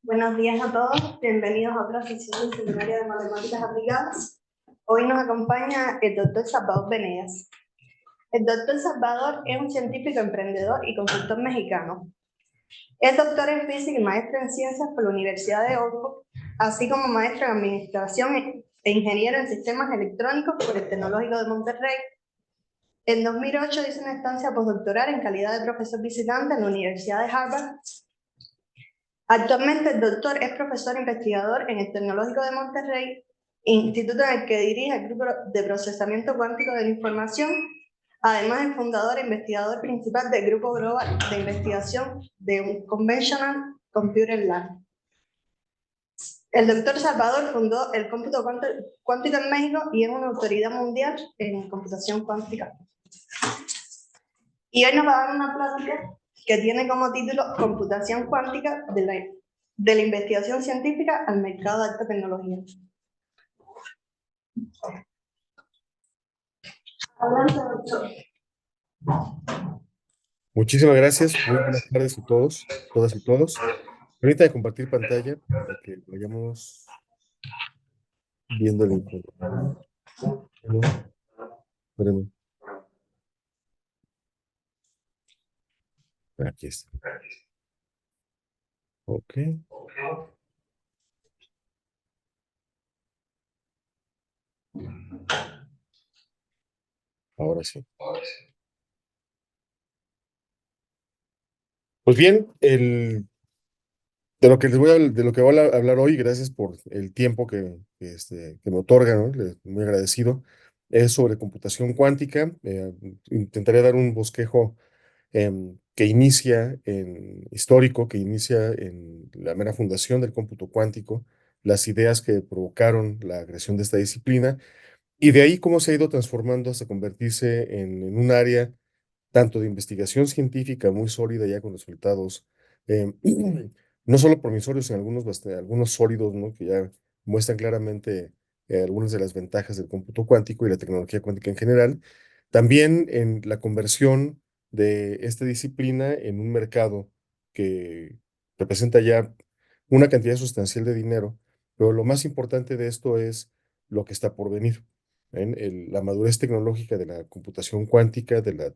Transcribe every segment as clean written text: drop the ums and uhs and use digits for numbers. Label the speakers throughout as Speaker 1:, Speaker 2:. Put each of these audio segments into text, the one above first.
Speaker 1: Buenos días a todos, bienvenidos a otra sesión del Seminario de Matemáticas Aplicadas. Hoy nos acompaña el doctor Salvador Venegas. El doctor Salvador es un científico emprendedor y consultor mexicano. Es doctor en física y maestro en ciencias por la Universidad de Oxford, así como maestro en administración e ingeniero en sistemas electrónicos por el Tecnológico de Monterrey. En 2008 hizo una estancia postdoctoral en calidad de profesor visitante en la Universidad de Harvard. Actualmente el doctor es profesor investigador en el Tecnológico de Monterrey, instituto en el que dirige el Grupo de Procesamiento Cuántico de la Información. Además es fundador e investigador principal del Grupo Global de Investigación de un Conventional Computer Lab. El doctor Salvador fundó el cómputo cuántico en México y es una autoridad mundial en computación cuántica. Y hoy nos va a dar una plática que tiene como título Computación cuántica de la investigación científica al mercado de alta tecnología. Adelante, doctor.
Speaker 2: Muchísimas gracias. Muy buenas tardes a todos, todas y todos. Ahorita de compartir pantalla para que vayamos viendo la información. Espérenme. Aquí está. Ok, ahora sí. Pues bien, de lo que de lo que voy a hablar hoy, gracias por el tiempo que me otorgan, ¿no? Muy agradecido. Es sobre computación cuántica. Intentaré dar un bosquejo que inicia histórico, que inicia en la mera fundación del cómputo cuántico, las ideas que provocaron la creación de esta disciplina, y de ahí cómo se ha ido transformando hasta convertirse en un área tanto de investigación científica muy sólida, ya con resultados eh, no solo promisorios, sino algunos sólidos, ¿no? Que ya muestran claramente algunas de las ventajas del cómputo cuántico y la tecnología cuántica en general. También en la conversión de esta disciplina en un mercado que representa ya una cantidad sustancial de dinero, pero lo más importante de esto es lo que está por venir. La madurez tecnológica de la computación cuántica, de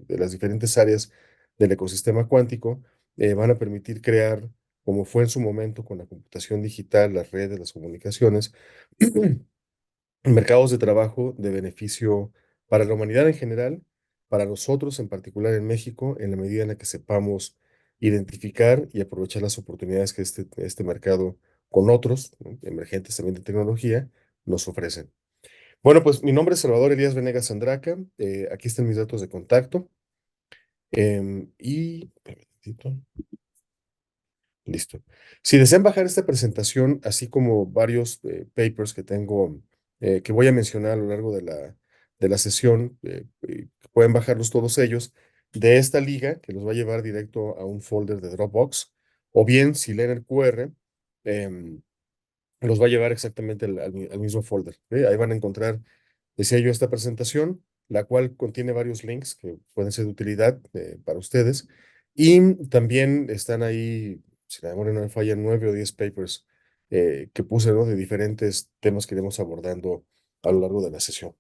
Speaker 2: las diferentes áreas del ecosistema cuántico, van a permitir crear, como fue en su momento con la computación digital, las redes, las comunicaciones, mercados de trabajo de beneficio para la humanidad en general, para nosotros en particular en México, en la medida en la que sepamos identificar y aprovechar las oportunidades que este mercado con otros, ¿no? Emergentes también de tecnología, nos ofrecen. Bueno, pues mi nombre es Salvador Elías Venegas Andraca. Aquí están mis datos de contacto. Espérame tantito. Listo. Si desean bajar esta presentación, así como varios papers que tengo, que voy a mencionar a lo largo de la sesión, pueden bajarlos todos ellos de esta liga, que los va a llevar directo a un folder de Dropbox, o bien si leen el QR, em, los va a llevar exactamente al mismo folder. Ahí van a encontrar, decía yo, esta presentación, la cual contiene varios links que pueden ser de utilidad para ustedes. Y también están ahí, si la memoria no me falla, 9 o 10 papers que puse, ¿no? De diferentes temas que iremos abordando a lo largo de la sesión.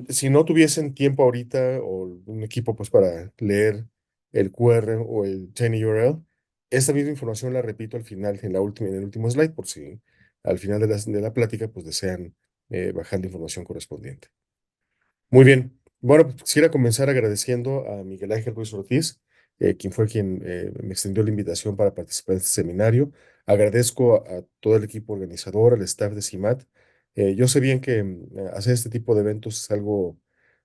Speaker 2: Si no tuviesen tiempo ahorita o un equipo pues para leer el QR o el TinyURL, esta misma información la repito al final, en el último slide, por si al final de la plática pues desean bajar la información correspondiente. Muy bien. Bueno, pues, quisiera comenzar agradeciendo a Miguel Ángel Ruiz Ortiz, quien me extendió la invitación para participar en este seminario. Agradezco a todo el equipo organizador, al staff de CIMAT. Yo sé bien que hacer este tipo de eventos es algo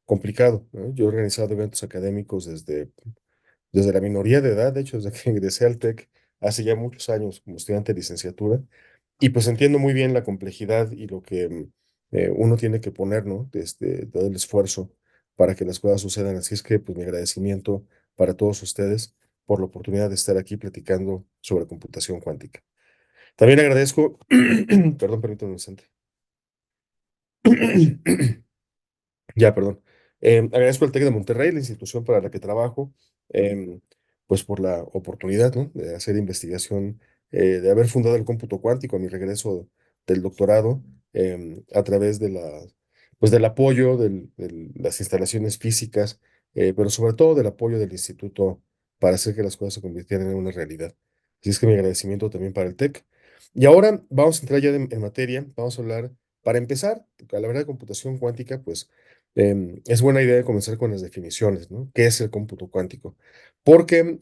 Speaker 2: complicado, ¿no? Yo he organizado eventos académicos desde la minoría de edad, de hecho, desde que ingresé al TEC hace ya muchos años como estudiante de licenciatura. Y pues entiendo muy bien la complejidad y lo que uno tiene que poner, ¿no? Todo el esfuerzo para que las cosas sucedan. Así es que, pues, mi agradecimiento para todos ustedes por la oportunidad de estar aquí platicando sobre computación cuántica. También agradezco, perdón, permítame un instante. Ya, perdón. Agradezco al TEC de Monterrey, la institución para la que trabajo, em, pues por la oportunidad, ¿no? De hacer investigación de haber fundado el cómputo cuántico a mi regreso del doctorado, a través de pues del apoyo de las instalaciones físicas, pero sobre todo del apoyo del instituto para hacer que las cosas se convirtieran en una realidad. Así es que mi agradecimiento también para el TEC. Y ahora vamos a entrar ya en materia, vamos a hablar, para empezar, a la verdad de computación cuántica, pues es buena idea comenzar con las definiciones, ¿no? ¿Qué es el cómputo cuántico? Porque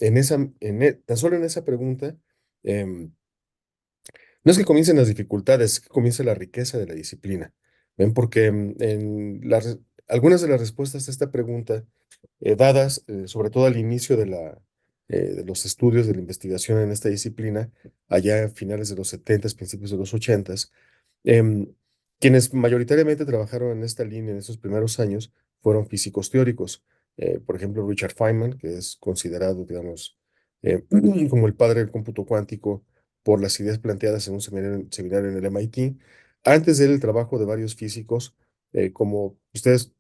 Speaker 2: tan solo en esa pregunta, em, no es que comiencen las dificultades, es que comienza la riqueza de la disciplina. ¿Ven? Porque algunas de las respuestas a esta pregunta, dadas sobre todo al inicio de los estudios de la investigación en esta disciplina, allá a finales de los 70, principios de los 80, Em, quienes mayoritariamente trabajaron en esta línea en esos primeros años fueron físicos teóricos. Por ejemplo, Richard Feynman, que es considerado, digamos, eh, como el padre del cómputo cuántico por las ideas planteadas en un seminario en el MIT. Antes de él, el trabajo de varios físicos, como ustedes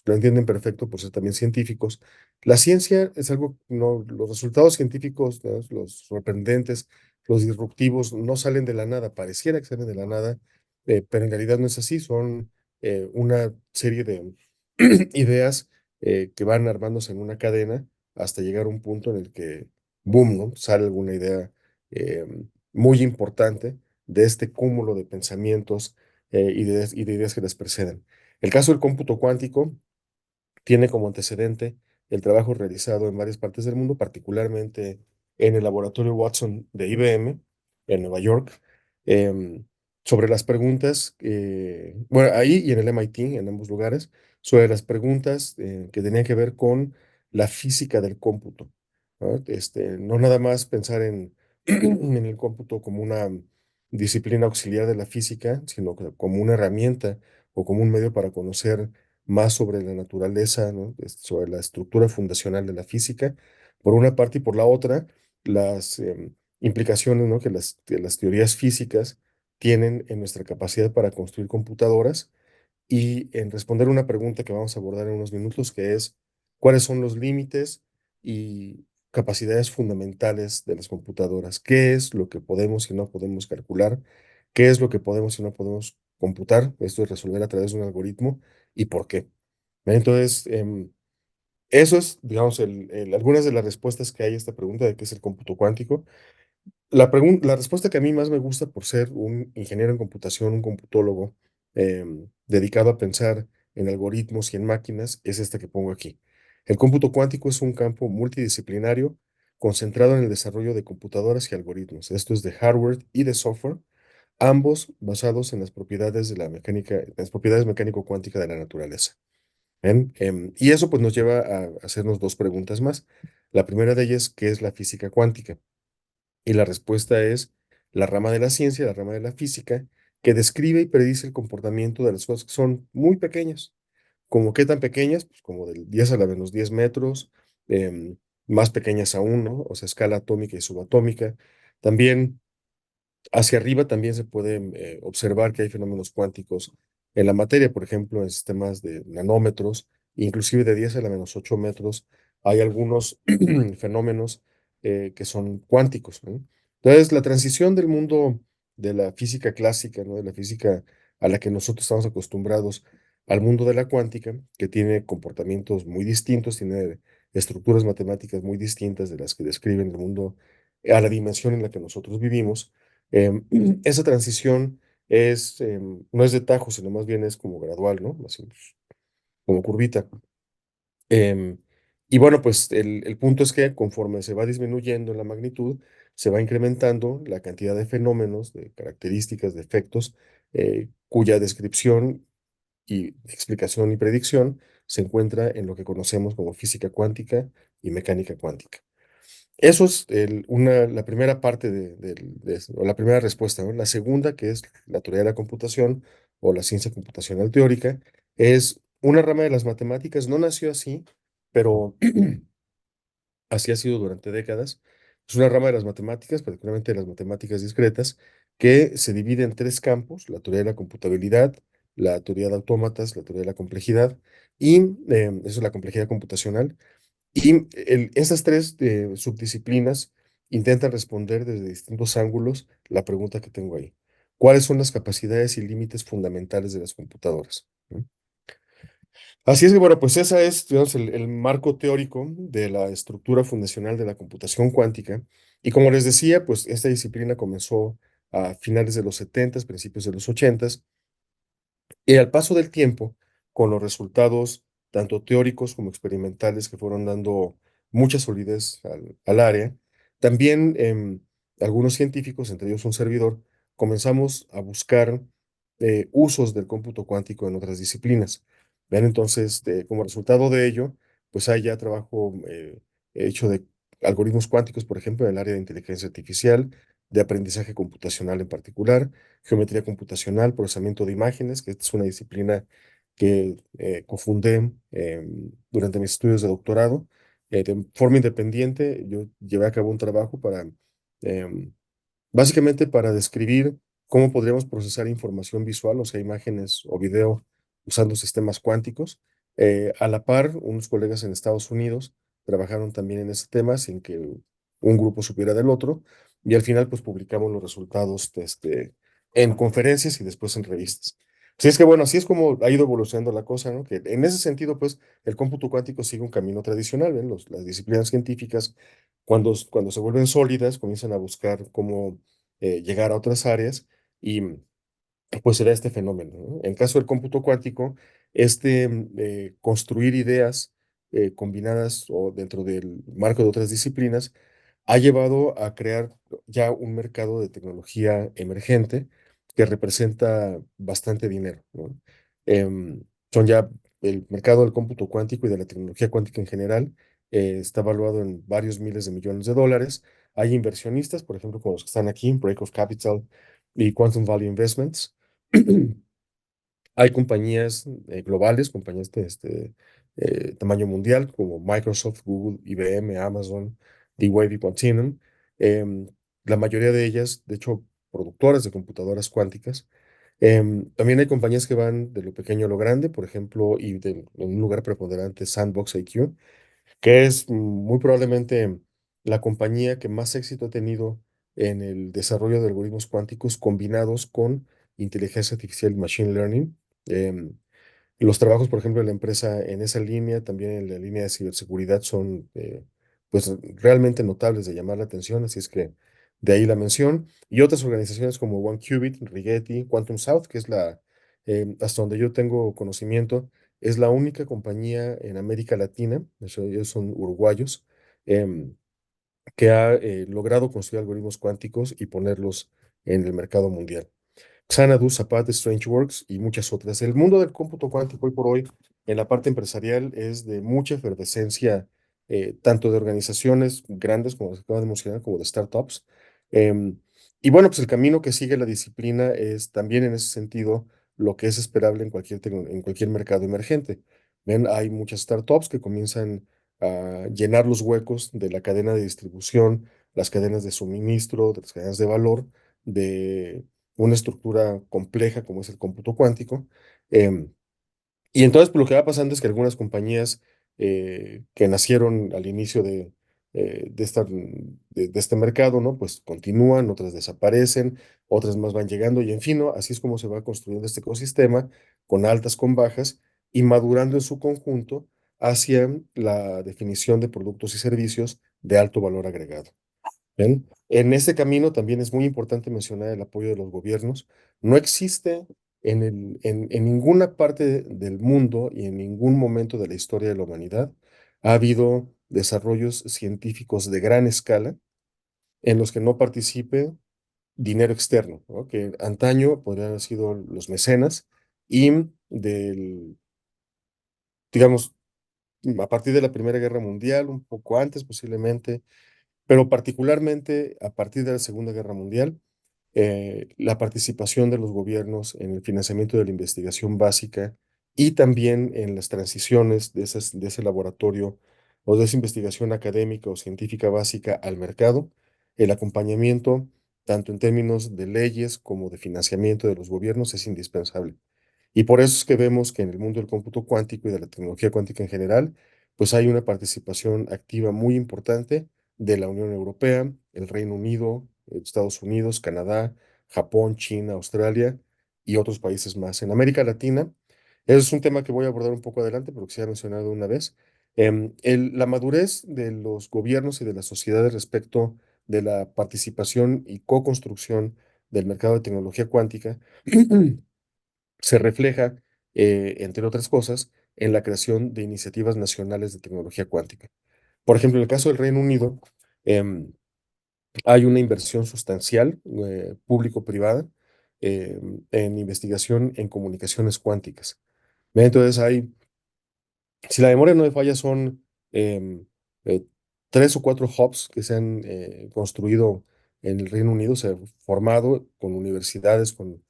Speaker 2: lo entienden perfecto por ser también científicos. La ciencia es algo, no, los resultados científicos, ¿no? Los sorprendentes, los disruptivos, no salen de la nada, pareciera que salen de la nada, pero en realidad no es así, son una serie de ideas que van armándose en una cadena hasta llegar a un punto en el que, boom, ¿no? Sale alguna idea eh, muy importante de este cúmulo de pensamientos y de ideas que les preceden. El caso del cómputo cuántico tiene como antecedente el trabajo realizado en varias partes del mundo, particularmente en el laboratorio Watson de IBM en Nueva York, em, sobre las preguntas, bueno, ahí y en el MIT, en ambos lugares, sobre las preguntas que tenían que ver con la física del cómputo, ¿no? No nada más pensar en el cómputo como una disciplina auxiliar de la física, sino como una herramienta o como un medio para conocer más sobre la naturaleza, ¿no? Sobre la estructura fundacional de la física, por una parte, y por la otra, las implicaciones, ¿no? Que las teorías físicas tienen en nuestra capacidad para construir computadoras y en responder una pregunta que vamos a abordar en unos minutos, que es cuáles son los límites y capacidades fundamentales de las computadoras, qué es lo que podemos y no podemos calcular, qué es lo que podemos y no podemos computar, esto es resolver a través de un algoritmo y por qué. Entonces, eso es, digamos, algunas de las respuestas que hay a esta pregunta de qué es el cómputo cuántico. La respuesta que a mí más me gusta por ser un ingeniero en computación, un computólogo, dedicado a pensar en algoritmos y en máquinas, es esta que pongo aquí. El cómputo cuántico es un campo multidisciplinario concentrado en el desarrollo de computadoras y algoritmos. Esto es de hardware y de software, ambos basados en las propiedades de la mecánica, en las propiedades mecánico-cuántica de la naturaleza. ¿Ven? Y eso pues nos lleva a hacernos dos preguntas más. La primera de ellas, ¿qué es la física cuántica? Y la respuesta es la rama de la ciencia, la rama de la física, que describe y predice el comportamiento de las cosas que son muy pequeñas. ¿Como qué tan pequeñas? Pues como del 10 a la menos 10 metros, más pequeñas aún, ¿no? O sea, escala atómica y subatómica. También hacia arriba también se puede observar que hay fenómenos cuánticos en la materia, por ejemplo, en sistemas de nanómetros, inclusive de 10 a la menos 8 metros, hay algunos fenómenos que son cuánticos, ¿no? Entonces, la transición del mundo de la física clásica, ¿no? De la física a la que nosotros estamos acostumbrados, al mundo de la cuántica, que tiene comportamientos muy distintos, tiene estructuras matemáticas muy distintas de las que describen el mundo a la dimensión en la que nosotros vivimos. Esa transición no es de tajo, sino más bien es como gradual, ¿no? Así, pues, como curvita. Em, y bueno, pues el punto es que conforme se va disminuyendo la magnitud, se va incrementando la cantidad de fenómenos, de características, de efectos, cuya descripción y explicación y predicción se encuentra en lo que conocemos como física cuántica y mecánica cuántica. Eso es la primera parte o la primera respuesta, ¿no? La segunda, que es la teoría de la computación o la ciencia computacional teórica, es una rama de las matemáticas. No nació así, pero así ha sido durante décadas. Es una rama de las matemáticas, particularmente de las matemáticas discretas, que se divide en tres campos: la teoría de la computabilidad, la teoría de autómatas, la teoría de la complejidad y eso es la complejidad computacional. Y esas tres subdisciplinas intentan responder desde distintos ángulos la pregunta que tengo ahí. ¿Cuáles son las capacidades y límites fundamentales de las computadoras? ¿No? Así es que, bueno, pues ese es, digamos, el marco teórico de la estructura fundacional de la computación cuántica. Y como les decía, pues esta disciplina comenzó a finales de los 70, principios de los 80, y al paso del tiempo, con los resultados tanto teóricos como experimentales que fueron dando mucha solidez al área, también algunos científicos, entre ellos un servidor, comenzamos a buscar usos del cómputo cuántico en otras disciplinas. Vean, entonces, como resultado de ello, pues hay ya trabajo hecho de algoritmos cuánticos, por ejemplo, en el área de inteligencia artificial, de aprendizaje computacional en particular, geometría computacional, procesamiento de imágenes, que es una disciplina que cofundé durante mis estudios de doctorado. De forma independiente, yo llevé a cabo un trabajo para, em, básicamente para describir cómo podríamos procesar información visual, o sea, imágenes o video, usando sistemas cuánticos. A la par, unos colegas en Estados Unidos trabajaron también en ese tema sin que un grupo supiera del otro, y al final pues publicamos los resultados en conferencias y después en revistas. Así es que bueno, así es como ha ido evolucionando la cosa, ¿no? Que en ese sentido pues el cómputo cuántico sigue un camino tradicional, ¿ven? Las disciplinas científicas cuando se vuelven sólidas comienzan a buscar cómo llegar a otras áreas y pues se da este fenómeno, ¿no? En caso del cómputo cuántico, construir ideas combinadas o dentro del marco de otras disciplinas ha llevado a crear ya un mercado de tecnología emergente que representa bastante dinero, ¿no? Son ya el mercado del cómputo cuántico y de la tecnología cuántica en general está evaluado en varios miles de millones de dólares. Hay inversionistas, por ejemplo, como los que están aquí, Break of Capital y Quantum Value Investments. Hay compañías globales, compañías de tamaño mundial, como Microsoft, Google, IBM, Amazon, D-Wave y Quantinuum. Em, la mayoría de ellas, de hecho, productoras de computadoras cuánticas. También hay compañías que van de lo pequeño a lo grande, por ejemplo, en un lugar preponderante, Sandbox IQ, que es muy probablemente la compañía que más éxito ha tenido en el desarrollo de algoritmos cuánticos combinados con inteligencia artificial y machine learning. Em, los trabajos, por ejemplo, de la empresa en esa línea, también en la línea de ciberseguridad, son pues realmente notables de llamar la atención, así es que de ahí la mención. Y otras organizaciones como OneQubit, Rigetti, Quantum South, que es hasta donde yo tengo conocimiento, es la única compañía en América Latina, ellos son uruguayos, em, que ha logrado construir algoritmos cuánticos y ponerlos en el mercado mundial. Xanadu, Zapata, StrangeWorks y muchas otras. El mundo del cómputo cuántico hoy por hoy, en la parte empresarial, es de mucha efervescencia, tanto de organizaciones grandes, como se acaba de mencionar, como de startups. Em, y bueno, pues el camino que sigue la disciplina es también en ese sentido lo que es esperable en cualquier mercado emergente. Ven, hay muchas startups que comienzan a llenar los huecos de la cadena de distribución, las cadenas de suministro, de las cadenas de valor, de una estructura compleja como es el cómputo cuántico. em, y entonces pues, lo que va pasando es que algunas compañías que nacieron al inicio de este mercado, ¿no? Pues continúan, otras desaparecen, otras más van llegando y en fin, ¿no? Así es como se va construyendo este ecosistema con altas, con bajas y madurando en su conjunto hacia la definición de productos y servicios de alto valor agregado. ¿Ven? En ese camino también es muy importante mencionar el apoyo de los gobiernos. No existe en ninguna parte del mundo y en ningún momento de la historia de la humanidad ha habido desarrollos científicos de gran escala en los que no participe dinero externo, ¿no? Que antaño podrían haber sido los mecenas y digamos, a partir de la Primera Guerra Mundial, un poco antes posiblemente, pero particularmente a partir de la Segunda Guerra Mundial, la participación de los gobiernos en el financiamiento de la investigación básica y también en las transiciones de ese laboratorio o de esa investigación académica o científica básica al mercado, el acompañamiento, tanto en términos de leyes como de financiamiento de los gobiernos, es indispensable. Y por eso es que vemos que en el mundo del cómputo cuántico y de la tecnología cuántica en general, pues hay una participación activa muy importante de la Unión Europea, el Reino Unido, Estados Unidos, Canadá, Japón, China, Australia y otros países más. En América Latina, ese es un tema que voy a abordar un poco adelante, pero que se ha mencionado una vez. La madurez de los gobiernos y de las sociedades respecto de la participación y co-construcción del mercado de tecnología cuántica se refleja, entre otras cosas, en la creación de iniciativas nacionales de tecnología cuántica. Por ejemplo, en el caso del Reino Unido, em, hay una inversión sustancial, público-privada, en investigación en comunicaciones cuánticas. Entonces, si la memoria no me falla, son em, eh, 3 o 4 hubs que se han construido en el Reino Unido, se han formado con universidades, con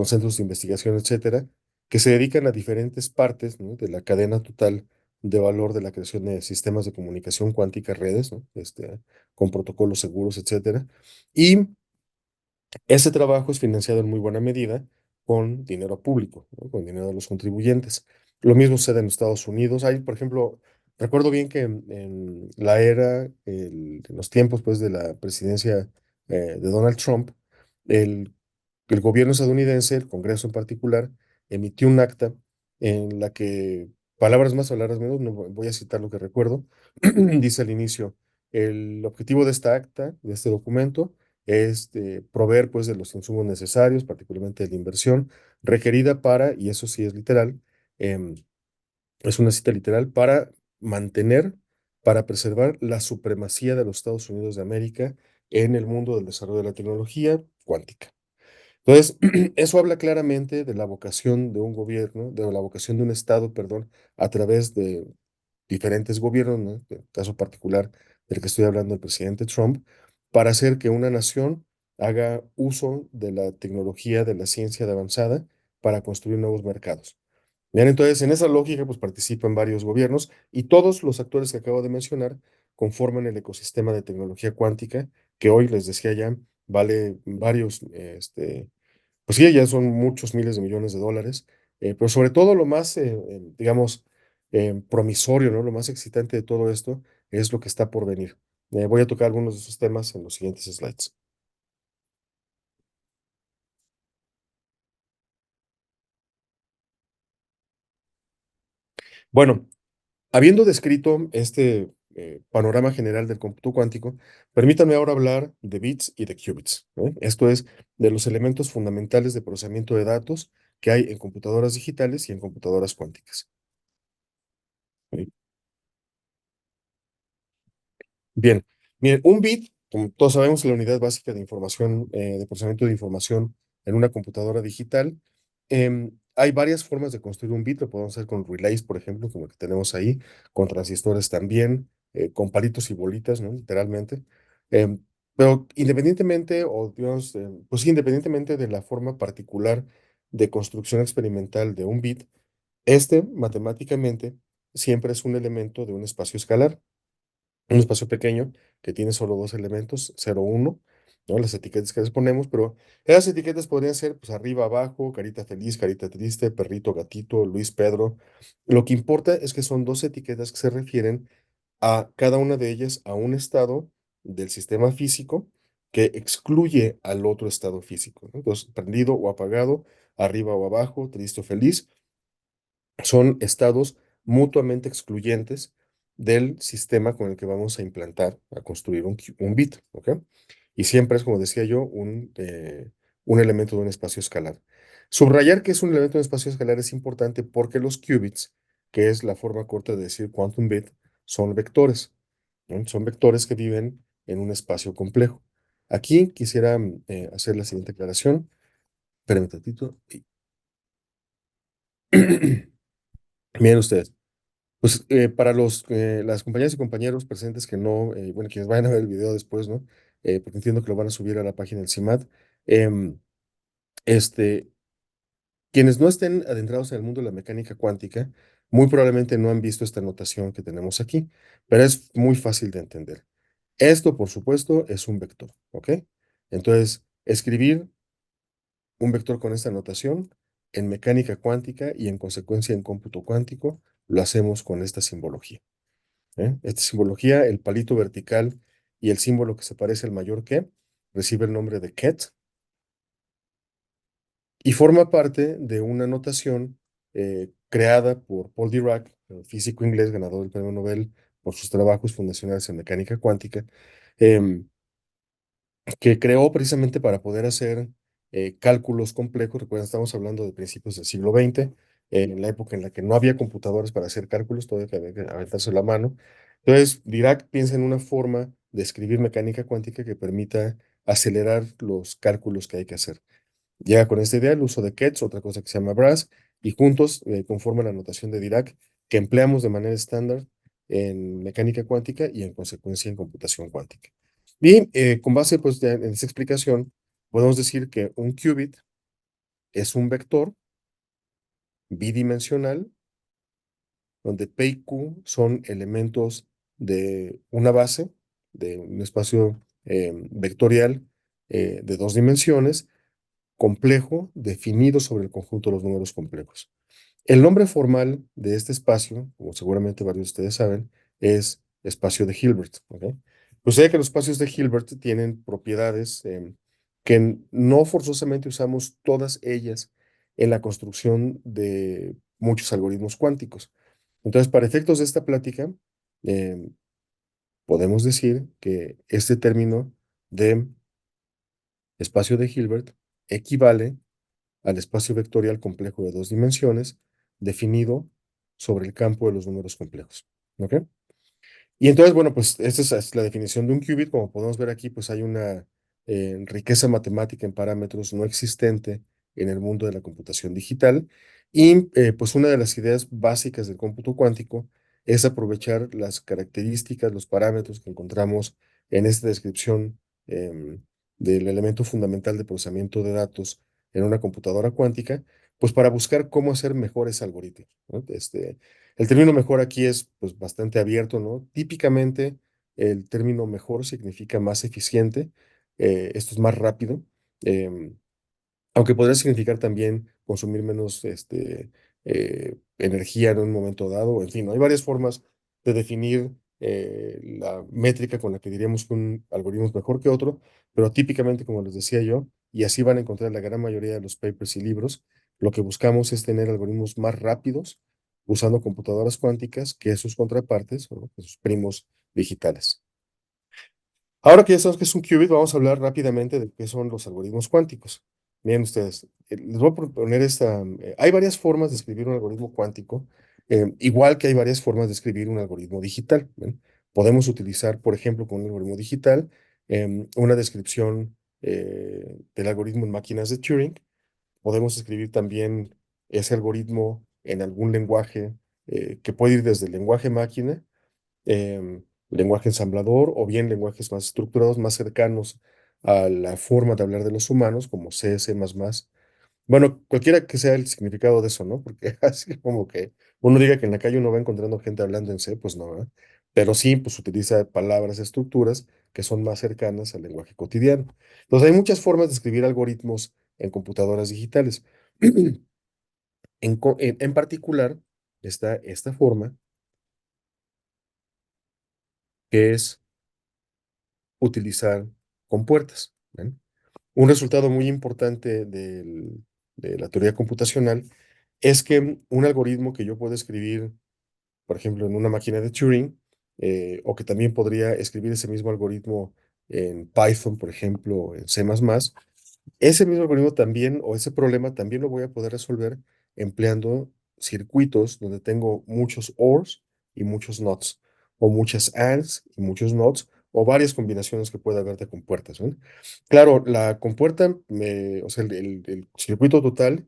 Speaker 2: centros de investigación, etcétera, que se dedican a diferentes partes, ¿no?, de la cadena total de valor de la creación de sistemas de comunicación cuántica, redes, ¿no?, con protocolos seguros, etcétera. Y ese trabajo es financiado en muy buena medida con dinero público, ¿no?, con dinero de los contribuyentes. Lo mismo sucede en Estados Unidos. Hay, por ejemplo, recuerdo bien que en la era, en los tiempos pues, de la presidencia de Donald Trump, el el gobierno estadounidense, el Congreso en particular, emitió un acta en la que, palabras más, palabras menos, no voy a citar lo que recuerdo, dice al inicio, el objetivo de esta acta, de este documento, es proveer pues de los insumos necesarios, particularmente de la inversión requerida para, y eso sí es literal, em, es una cita literal, para mantener, para preservar la supremacía de los Estados Unidos de América en el mundo del desarrollo de la tecnología cuántica. Entonces, eso habla claramente de la vocación de un gobierno, de la vocación de un Estado, perdón, a través de diferentes gobiernos, ¿no?, en el caso particular del que estoy hablando, el presidente Trump, para hacer que una nación haga uso de la tecnología, de la ciencia de avanzada para construir nuevos mercados. Bien, entonces, en esa lógica, pues participan varios gobiernos y todos los actores que acabo de mencionar conforman el ecosistema de tecnología cuántica, que hoy, les decía ya, vale varios, pues sí, ya son muchos miles de millones de dólares, pero sobre todo lo más, digamos, promisorio, ¿no? Lo más excitante de todo esto es lo que está por venir. Voy a tocar algunos de esos temas en los siguientes slides. Bueno, habiendo descrito este panorama general del cómputo cuántico, permítanme ahora hablar de bits y de qubits, ¿eh? Esto es, de los elementos fundamentales de procesamiento de datos que hay en computadoras digitales y en computadoras cuánticas. ¿Ok? Bien, miren, un bit, como todos sabemos, es la unidad básica de información, de procesamiento de información en una computadora digital. Hay varias formas de construir un bit, lo podemos hacer con relays, por ejemplo, como el que tenemos ahí, con transistores también, con palitos y bolitas, ¿no? Literalmente. Em, pero independientemente, o digamos, pues sí, independientemente de la forma particular de construcción experimental de un bit, matemáticamente siempre es un elemento de un espacio escalar, un espacio pequeño que tiene solo dos elementos, 0, 1, ¿no? Las etiquetas que les ponemos, pero esas etiquetas podrían ser, pues, arriba, abajo, carita feliz, carita triste, perrito, gatito, Luis, Pedro. Lo que importa es que son dos etiquetas que se refieren a cada una de ellas a un estado del sistema físico que excluye al otro estado físico, ¿no? Entonces, prendido o apagado, arriba o abajo, triste o feliz, son estados mutuamente excluyentes del sistema con el que vamos a implantar, a construir un bit, ¿ok? Y siempre es, como decía yo, un elemento de un espacio escalar. Subrayar que es un elemento de un espacio escalar es importante porque los qubits, que es la forma corta de decir quantum bit, son vectores, ¿no? Son vectores que viven en un espacio complejo. Aquí quisiera hacer la siguiente aclaración. Espérenme un tantito. Miren ustedes. Pues para las compañeras y compañeros presentes que no, bueno, quienes vayan a ver el video después, ¿no? Porque entiendo que lo van a subir a la página del CIMAT. em, este, Quienes no estén adentrados en el mundo de la mecánica cuántica, muy probablemente no han visto esta notación que tenemos aquí, pero es muy fácil de entender. Esto, por supuesto, es un vector, ¿ok? Entonces, escribir un vector con esta notación en mecánica cuántica y en consecuencia en cómputo cuántico, lo hacemos con esta simbología. Esta simbología, el palito vertical y el símbolo que se parece al mayor que recibe el nombre de ket y forma parte de una notación creada por Paul Dirac, físico inglés ganador del premio Nobel por sus trabajos fundacionales en mecánica cuántica, em, que creó precisamente para poder hacer cálculos complejos. Recuerden, estamos hablando de principios del siglo XX, en la época en la que no había computadores para hacer cálculos, todavía había que aventarse la mano. Entonces, Dirac piensa en una forma de escribir mecánica cuántica que permita acelerar los cálculos que hay que hacer. Llega con esta idea el uso de Ketch, otra cosa que se llama Brass, y juntos conforman la notación de Dirac que empleamos de manera estándar en mecánica cuántica y en consecuencia en computación cuántica. Y con base pues, en esa explicación, podemos decir que un qubit es un vector bidimensional donde P y Q son elementos de una base, de un espacio vectorial de dos dimensiones, complejo, definido sobre el conjunto de los números complejos. El nombre formal de este espacio, como seguramente varios de ustedes saben, es espacio de Hilbert. ¿Ok? Sucede que los espacios de Hilbert tienen propiedades que no forzosamente usamos todas ellas en la construcción de muchos algoritmos cuánticos. Entonces, para efectos de esta plática, em, podemos decir que este término de espacio de Hilbert equivale al espacio vectorial complejo de dos dimensiones definido sobre el campo de los números complejos. ¿Ok? Y entonces, bueno, pues esta es la definición de un qubit. Como podemos ver aquí, pues hay una riqueza matemática en parámetros no existente en el mundo de la computación digital. Y pues una de las ideas básicas del cómputo cuántico es aprovechar las características, los parámetros que encontramos en esta descripción del elemento fundamental de procesamiento de datos en una computadora cuántica, pues para buscar cómo hacer mejores algoritmos, ¿no? El término mejor aquí es pues bastante abierto, ¿no? Típicamente el término mejor significa más eficiente, esto es más rápido, em, aunque podría significar también consumir menos energía en un momento dado, en fin, ¿no? Hay varias formas de definir la métrica con la que diríamos que un algoritmo es mejor que otro, pero típicamente, como les decía yo, y así van a encontrar la gran mayoría de los papers y libros, lo que buscamos es tener algoritmos más rápidos usando computadoras cuánticas que sus contrapartes, ¿no? Que sus primos digitales. Ahora que ya sabemos que es un qubit, vamos a hablar rápidamente de qué son los algoritmos cuánticos. Miren ustedes, les voy a proponer esta. Hay varias formas de escribir un algoritmo cuántico, igual que hay varias formas de escribir un algoritmo digital. ¿Ven? Podemos utilizar, por ejemplo, con un algoritmo digital, una descripción del algoritmo en máquinas de Turing. Podemos escribir también ese algoritmo en algún lenguaje que puede ir desde el lenguaje máquina lenguaje ensamblador o bien lenguajes más estructurados, más cercanos a la forma de hablar de los humanos, como C, C++. Bueno, cualquiera que sea el significado de eso, ¿no? Porque así como que uno diga que en la calle uno va encontrando gente hablando en C, pues no, ¿verdad? Pero sí, pues utiliza palabras, estructuras que son más cercanas al lenguaje cotidiano. Entonces hay muchas formas de escribir algoritmos en computadoras digitales. En particular, está esta forma que es utilizar compuertas. ¿Ven? Un resultado muy importante de la teoría computacional es que un algoritmo que yo puedo escribir, por ejemplo, en una máquina de Turing, o que también podría escribir ese mismo algoritmo en Python, por ejemplo, o en C++, ese mismo algoritmo también, o ese problema también lo voy a poder resolver empleando circuitos donde tengo muchos ORs y muchos NOTs, o muchas ANDs y muchos NOTs, o varias combinaciones que pueda haber de compuertas, ¿no? Claro, la compuerta, o sea, el circuito total,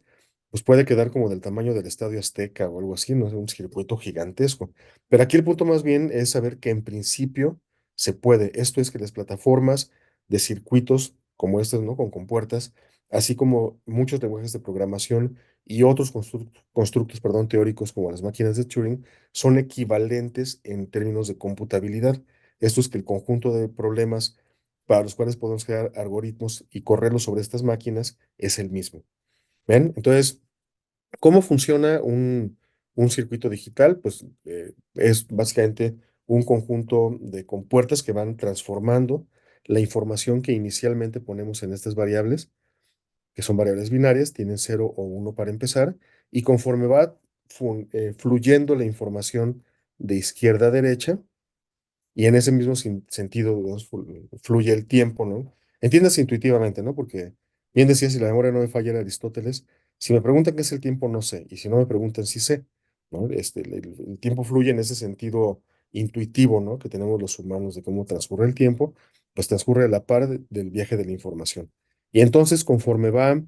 Speaker 2: pues puede quedar como del tamaño del Estadio Azteca o algo así, ¿no? Es un circuito gigantesco. Pero aquí el punto más bien es saber que en principio se puede. Esto es que las plataformas de circuitos como estas, ¿no? Con compuertas, así como muchos lenguajes de programación y otros constructos, perdón, teóricos como las máquinas de Turing, son equivalentes en términos de computabilidad. Esto es que el conjunto de problemas para los cuales podemos crear algoritmos y correrlos sobre estas máquinas es el mismo. ¿Ven? Entonces, ¿cómo funciona un circuito digital? Pues es básicamente un conjunto de compuertas que van transformando la información que inicialmente ponemos en estas variables, que son variables binarias, tienen 0 o 1 para empezar, y conforme va fluyendo la información de izquierda a derecha, y en ese mismo sentido, digamos, fluye el tiempo, ¿no? Entiéndase intuitivamente, ¿no? Porque bien decía, si la memoria no me falla, era Aristóteles, si me preguntan qué es el tiempo, no sé, y si no me preguntan, sí sé, ¿no? El tiempo fluye en ese sentido intuitivo, ¿no? Que tenemos los humanos de cómo transcurre el tiempo, pues transcurre a la par del viaje de la información. Y entonces, conforme va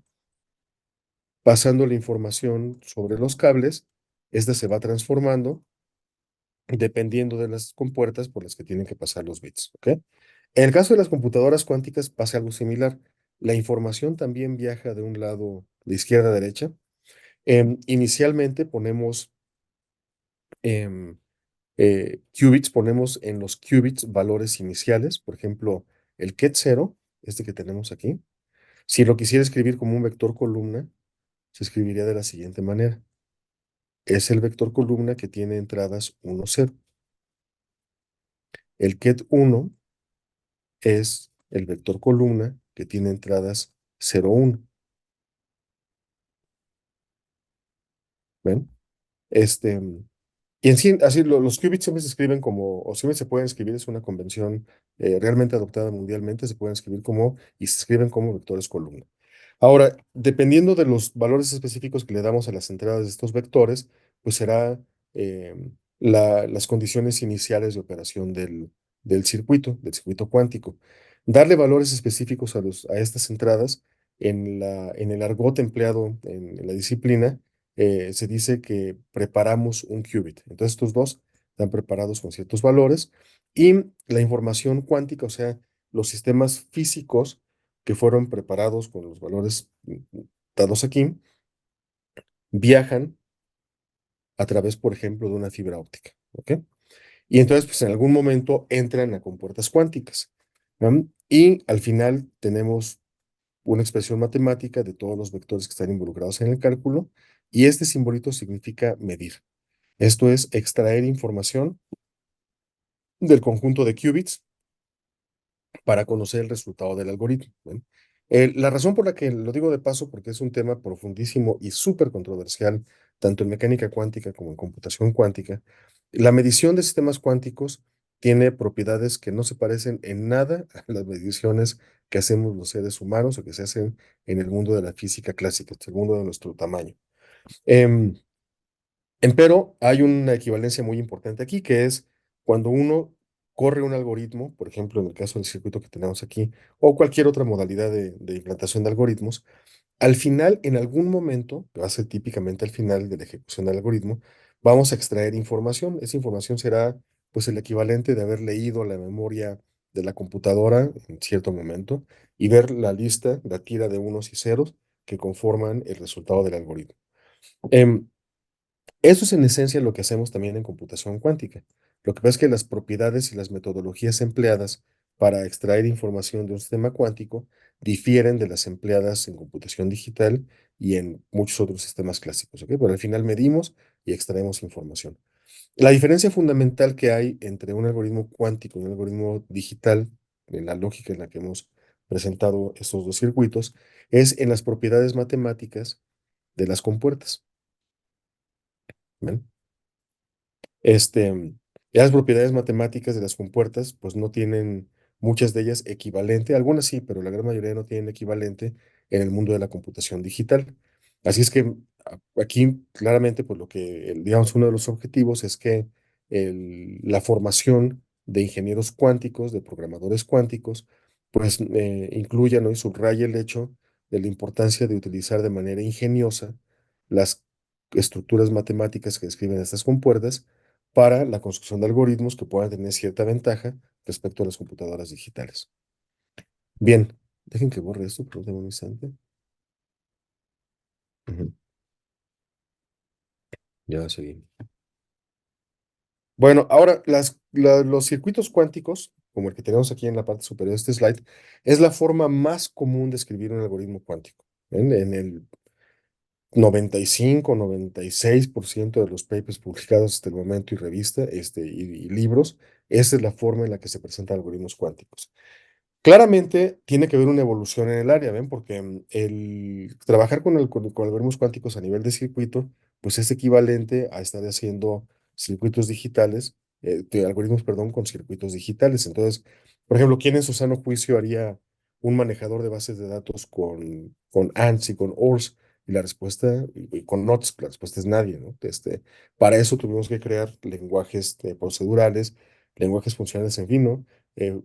Speaker 2: pasando la información sobre los cables, esta se va transformando dependiendo de las compuertas por las que tienen que pasar los bits, ¿ok? En el caso de las computadoras cuánticas pasa algo similar. La información también viaja de un lado de izquierda a derecha. Inicialmente ponemos em, qubits, ponemos en los qubits valores iniciales, por ejemplo, el ket 0, este que tenemos aquí. Si lo quisiera escribir como un vector columna, se escribiría de la siguiente manera. Es el vector columna que tiene entradas 1, 0. El ket 1 es el vector columna que tiene entradas 0, 1. ¿Ven? Este, y en sí, así los qubits siempre se escriben como, o siempre se pueden escribir, es una convención realmente adoptada mundialmente, se pueden escribir como, y se escriben como vectores columna. Ahora, dependiendo de los valores específicos que le damos a las entradas de estos vectores, pues será eh, las condiciones iniciales de operación del circuito cuántico. Darle valores específicos a estas entradas en el argot empleado en la disciplina, se dice que preparamos un qubit. Entonces, estos dos están preparados con ciertos valores y la información cuántica, o sea, los sistemas físicos que fueron preparados con los valores dados aquí, viajan a través, por ejemplo, de una fibra óptica, ¿ok? Y entonces, pues en algún momento entran a compuertas cuánticas, ¿no? Y al final tenemos una expresión matemática de todos los vectores que están involucrados en el cálculo, y este simbolito significa medir. Esto es extraer información del conjunto de qubits para conocer el resultado del algoritmo. ¿Ven? La razón por la que lo digo de paso, porque es un tema profundísimo y súper controversial, tanto en mecánica cuántica como en computación cuántica, la medición de sistemas cuánticos tiene propiedades que no se parecen en nada a las mediciones que hacemos los seres humanos o que se hacen en el mundo de la física clásica, el mundo de nuestro tamaño. Em, Empero, hay una equivalencia muy importante aquí, que es cuando uno corre un algoritmo, por ejemplo, en el caso del circuito que tenemos aquí, o cualquier otra modalidad de implantación de algoritmos, al final, en algún momento, que va a ser típicamente al final de la ejecución del algoritmo, vamos a extraer información. Esa información será, pues, el equivalente de haber leído la memoria de la computadora en cierto momento y ver la lista, la tira de unos y ceros que conforman el resultado del algoritmo. Em, Eso es en esencia lo que hacemos también en computación cuántica. Lo que pasa es que las propiedades y las metodologías empleadas para extraer información de un sistema cuántico difieren de las empleadas en computación digital y en muchos otros sistemas clásicos, ¿ok? Pero al final medimos y extraemos información. La diferencia fundamental que hay entre un algoritmo cuántico y un algoritmo digital, en la lógica en la que hemos presentado estos dos circuitos, es en las propiedades matemáticas de las compuertas. ¿Ven? Este, las propiedades matemáticas de las compuertas, pues no tienen muchas de ellas equivalente, algunas sí, pero la gran mayoría no tienen equivalente en el mundo de la computación digital. Así es que aquí claramente, pues lo que, digamos, uno de los objetivos es que la formación de ingenieros cuánticos, de programadores cuánticos, pues incluya, ¿no? Y subraye el hecho de la importancia de utilizar de manera ingeniosa las estructuras matemáticas que describen estas compuertas para la construcción de algoritmos que puedan tener cierta ventaja respecto a las computadoras digitales. Bien, dejen que borre esto, pero un instante. Ujú, ya seguí. Bueno, ahora los circuitos cuánticos, como el que tenemos aquí en la parte superior de este slide, es la forma más común de escribir un algoritmo cuántico. En el 95, 96% de los papers publicados hasta el momento y revista, y libros Esa es la forma en la que se presentan algoritmos cuánticos. Claramente tiene que haber una evolución en el área, ¿ven? Porque el trabajar con algoritmos cuánticos a nivel de circuito, pues es equivalente a estar haciendo circuitos digitales, de algoritmos, perdón, con circuitos digitales. Entonces, por ejemplo, ¿quién en su sano juicio haría un manejador de bases de datos con ANDs y con ORs? Y la respuesta, y con NOTs, la respuesta es nadie, ¿no? Para eso tuvimos que crear lenguajes procedurales, lenguajes funcionales, en fin, ¿no? Eh,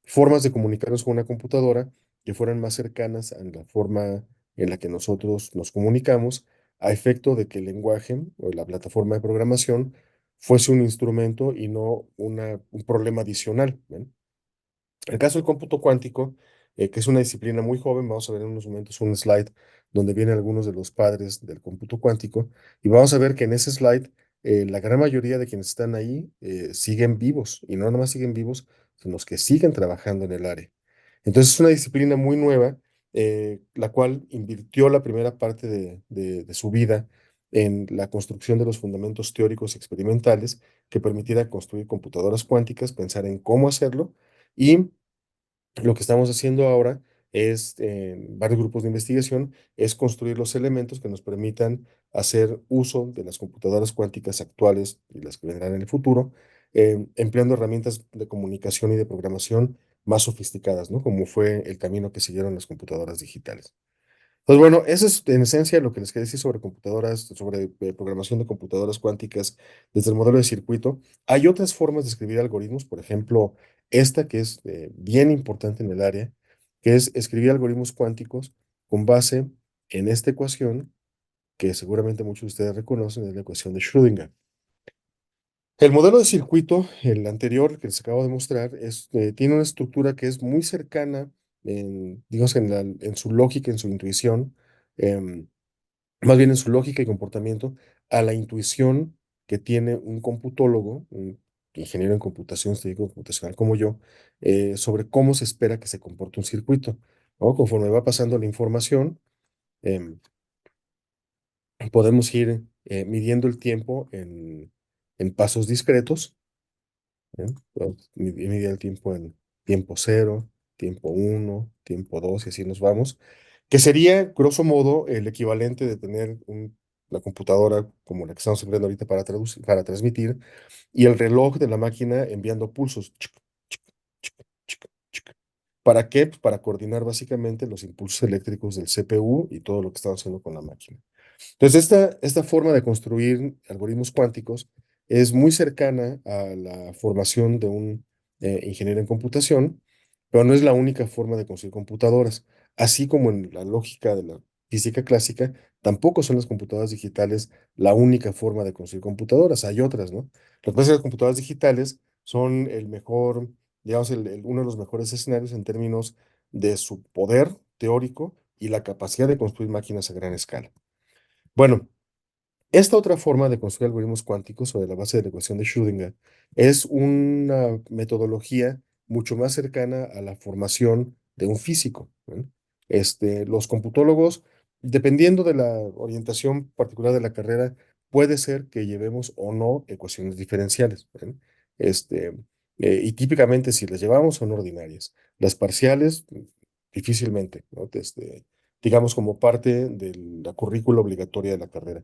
Speaker 2: Formas de comunicarnos con una computadora que fueran más cercanas a la forma en la que nosotros nos comunicamos, a efecto de que el lenguaje o la plataforma de programación fuese un instrumento y no un problema adicional. ¿Ven? En el caso del cómputo cuántico, que es una disciplina muy joven, vamos a ver en unos momentos un slide donde vienen algunos de los padres del cómputo cuántico y vamos a ver que en ese slide la gran mayoría de quienes están ahí siguen vivos y no nada más siguen vivos, sino los que siguen trabajando en el área. Entonces es una disciplina muy nueva, la cual invirtió la primera parte de su vida en la construcción de los fundamentos teóricos y experimentales que permitiera construir computadoras cuánticas, pensar en cómo hacerlo y lo que estamos haciendo ahora es, en varios grupos de investigación, es construir los elementos que nos permitan hacer uso de las computadoras cuánticas actuales y las que vendrán en el futuro, empleando herramientas de comunicación y de programación más sofisticadas, ¿no? Como fue el camino que siguieron las computadoras digitales. Pues bueno, eso es en esencia lo que les quería decir sobre computadoras, sobre programación de computadoras cuánticas desde el modelo de circuito. Hay otras formas de escribir algoritmos, por ejemplo, esta que es bien importante en el área, que es escribir algoritmos cuánticos con base en esta ecuación que seguramente muchos de ustedes reconocen, es la ecuación de Schrödinger. El modelo de circuito, el anterior que les acabo de mostrar, tiene una estructura que es muy cercana, digamos, en su lógica, en su intuición, em, más bien en su lógica y comportamiento, a la intuición que tiene un computólogo, un ingeniero en computación, técnico computacional como yo, sobre cómo se espera que se comporte un circuito, ¿no? Conforme va pasando la información, em, podemos ir midiendo el tiempo en pasos discretos. ¿Eh? Podemos medir el tiempo en tiempo cero, tiempo uno, tiempo dos, y así nos vamos, que sería, grosso modo, el equivalente de tener una computadora como la que estamos empleando ahorita para transmitir, y el reloj de la máquina enviando pulsos. Chic, chic, chic, chic, chic. ¿Para qué? Pues para coordinar básicamente los impulsos eléctricos del CPU y todo lo que estamos haciendo con la máquina. Entonces, esta forma de construir algoritmos cuánticos es muy cercana a la formación de un ingeniero en computación, pero no es la única forma de construir computadoras. Así como en la lógica de la física clásica, tampoco son las computadoras digitales la única forma de construir computadoras. Hay otras, ¿no? Lo que pasa es que las computadoras digitales son el mejor, digamos, uno de los mejores escenarios en términos de su poder teórico y la capacidad de construir máquinas a gran escala. Bueno, esta otra forma de construir algoritmos cuánticos sobre la base de la ecuación de Schrödinger es una metodología mucho más cercana a la formación de un físico. ¿No? Los computólogos, dependiendo de la orientación particular de la carrera, puede ser que llevemos o no ecuaciones diferenciales. ¿No? Este, y típicamente si las llevamos son ordinarias. Las parciales, difícilmente, ¿no? Digamos como parte de la currícula obligatoria de la carrera.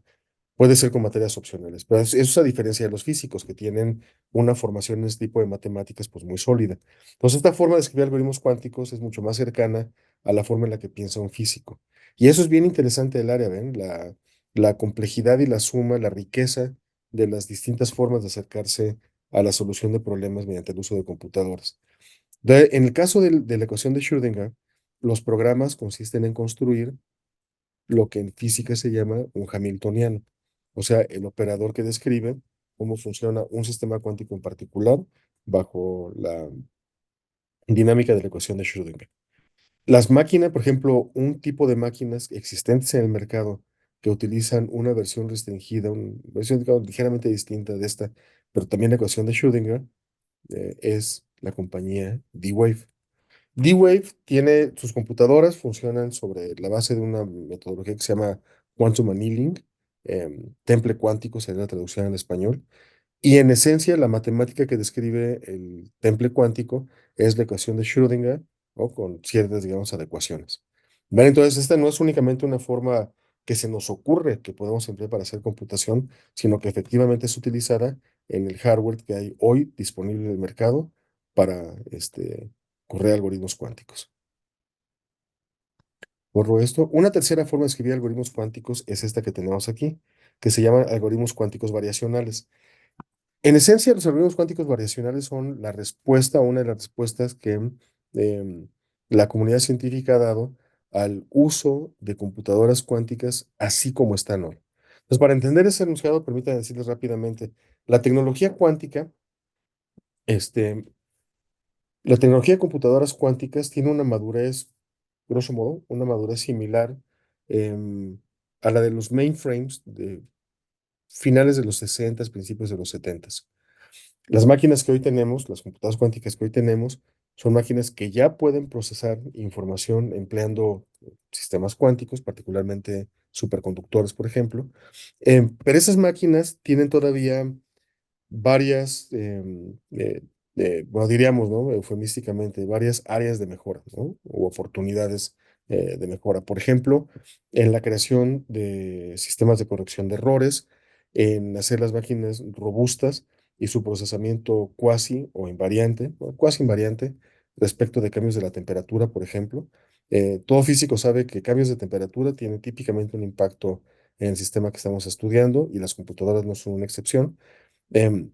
Speaker 2: Puede ser con materias opcionales, pero eso es a diferencia de los físicos que tienen una formación en este tipo de matemáticas pues muy sólida. Entonces, esta forma de escribir algoritmos cuánticos es mucho más cercana a la forma en la que piensa un físico. Y eso es bien interesante del área, ¿ven? La complejidad y la suma, la riqueza de las distintas formas de acercarse a la solución de problemas mediante el uso de computadoras. En el caso de la ecuación de Schrödinger, los programas consisten en construir lo que en física se llama un Hamiltoniano, o sea, el operador que describe cómo funciona un sistema cuántico en particular bajo la dinámica de la ecuación de Schrödinger. Las máquinas, por ejemplo, un tipo de máquinas existentes en el mercado que utilizan una versión restringida, una versión digamos, ligeramente distinta de esta, pero también la ecuación de Schrödinger, es la compañía D-Wave. D-Wave tiene sus computadoras, funcionan sobre la base de una metodología que se llama Quantum Annealing, temple cuántico sería la traducción en español, Y en esencia, la matemática que describe el temple cuántico es la ecuación de Schrödinger, o con ciertas, digamos, adecuaciones. ¿Vale? Entonces, esta no es únicamente una forma que se nos ocurre que podemos emplear para hacer computación, sino que efectivamente es utilizada en el hardware que hay hoy disponible en el mercado para correr algoritmos cuánticos. Borro esto. Una tercera forma de escribir algoritmos cuánticos es esta que tenemos aquí, que se llama algoritmos cuánticos variacionales. En esencia, los algoritmos cuánticos variacionales son la respuesta, una de las respuestas que em, la comunidad científica ha dado al uso de computadoras cuánticas así como están hoy. Entonces, para entender ese enunciado, permítanme decirles rápidamente, la tecnología cuántica, este, la tecnología de computadoras cuánticas tiene una madurez, grosso modo, una madurez similar em, a la de los mainframes de finales de los 60, principios de los 70. Las máquinas que hoy tenemos, las computadoras cuánticas que hoy tenemos, son máquinas que ya pueden procesar información empleando sistemas cuánticos, particularmente superconductores, por ejemplo. Pero esas máquinas tienen todavía varias, bueno, diríamos, ¿no? Eufemísticamente, varias áreas de mejora, ¿no? O oportunidades de mejora. Por ejemplo, en la creación de sistemas de corrección de errores, en hacer las máquinas robustas y su procesamiento cuasi o invariante, o cuasi invariante, respecto de cambios de la temperatura, por ejemplo. Todo físico sabe que cambios de temperatura tienen típicamente un impacto en el sistema que estamos estudiando y las computadoras no son una excepción. Em,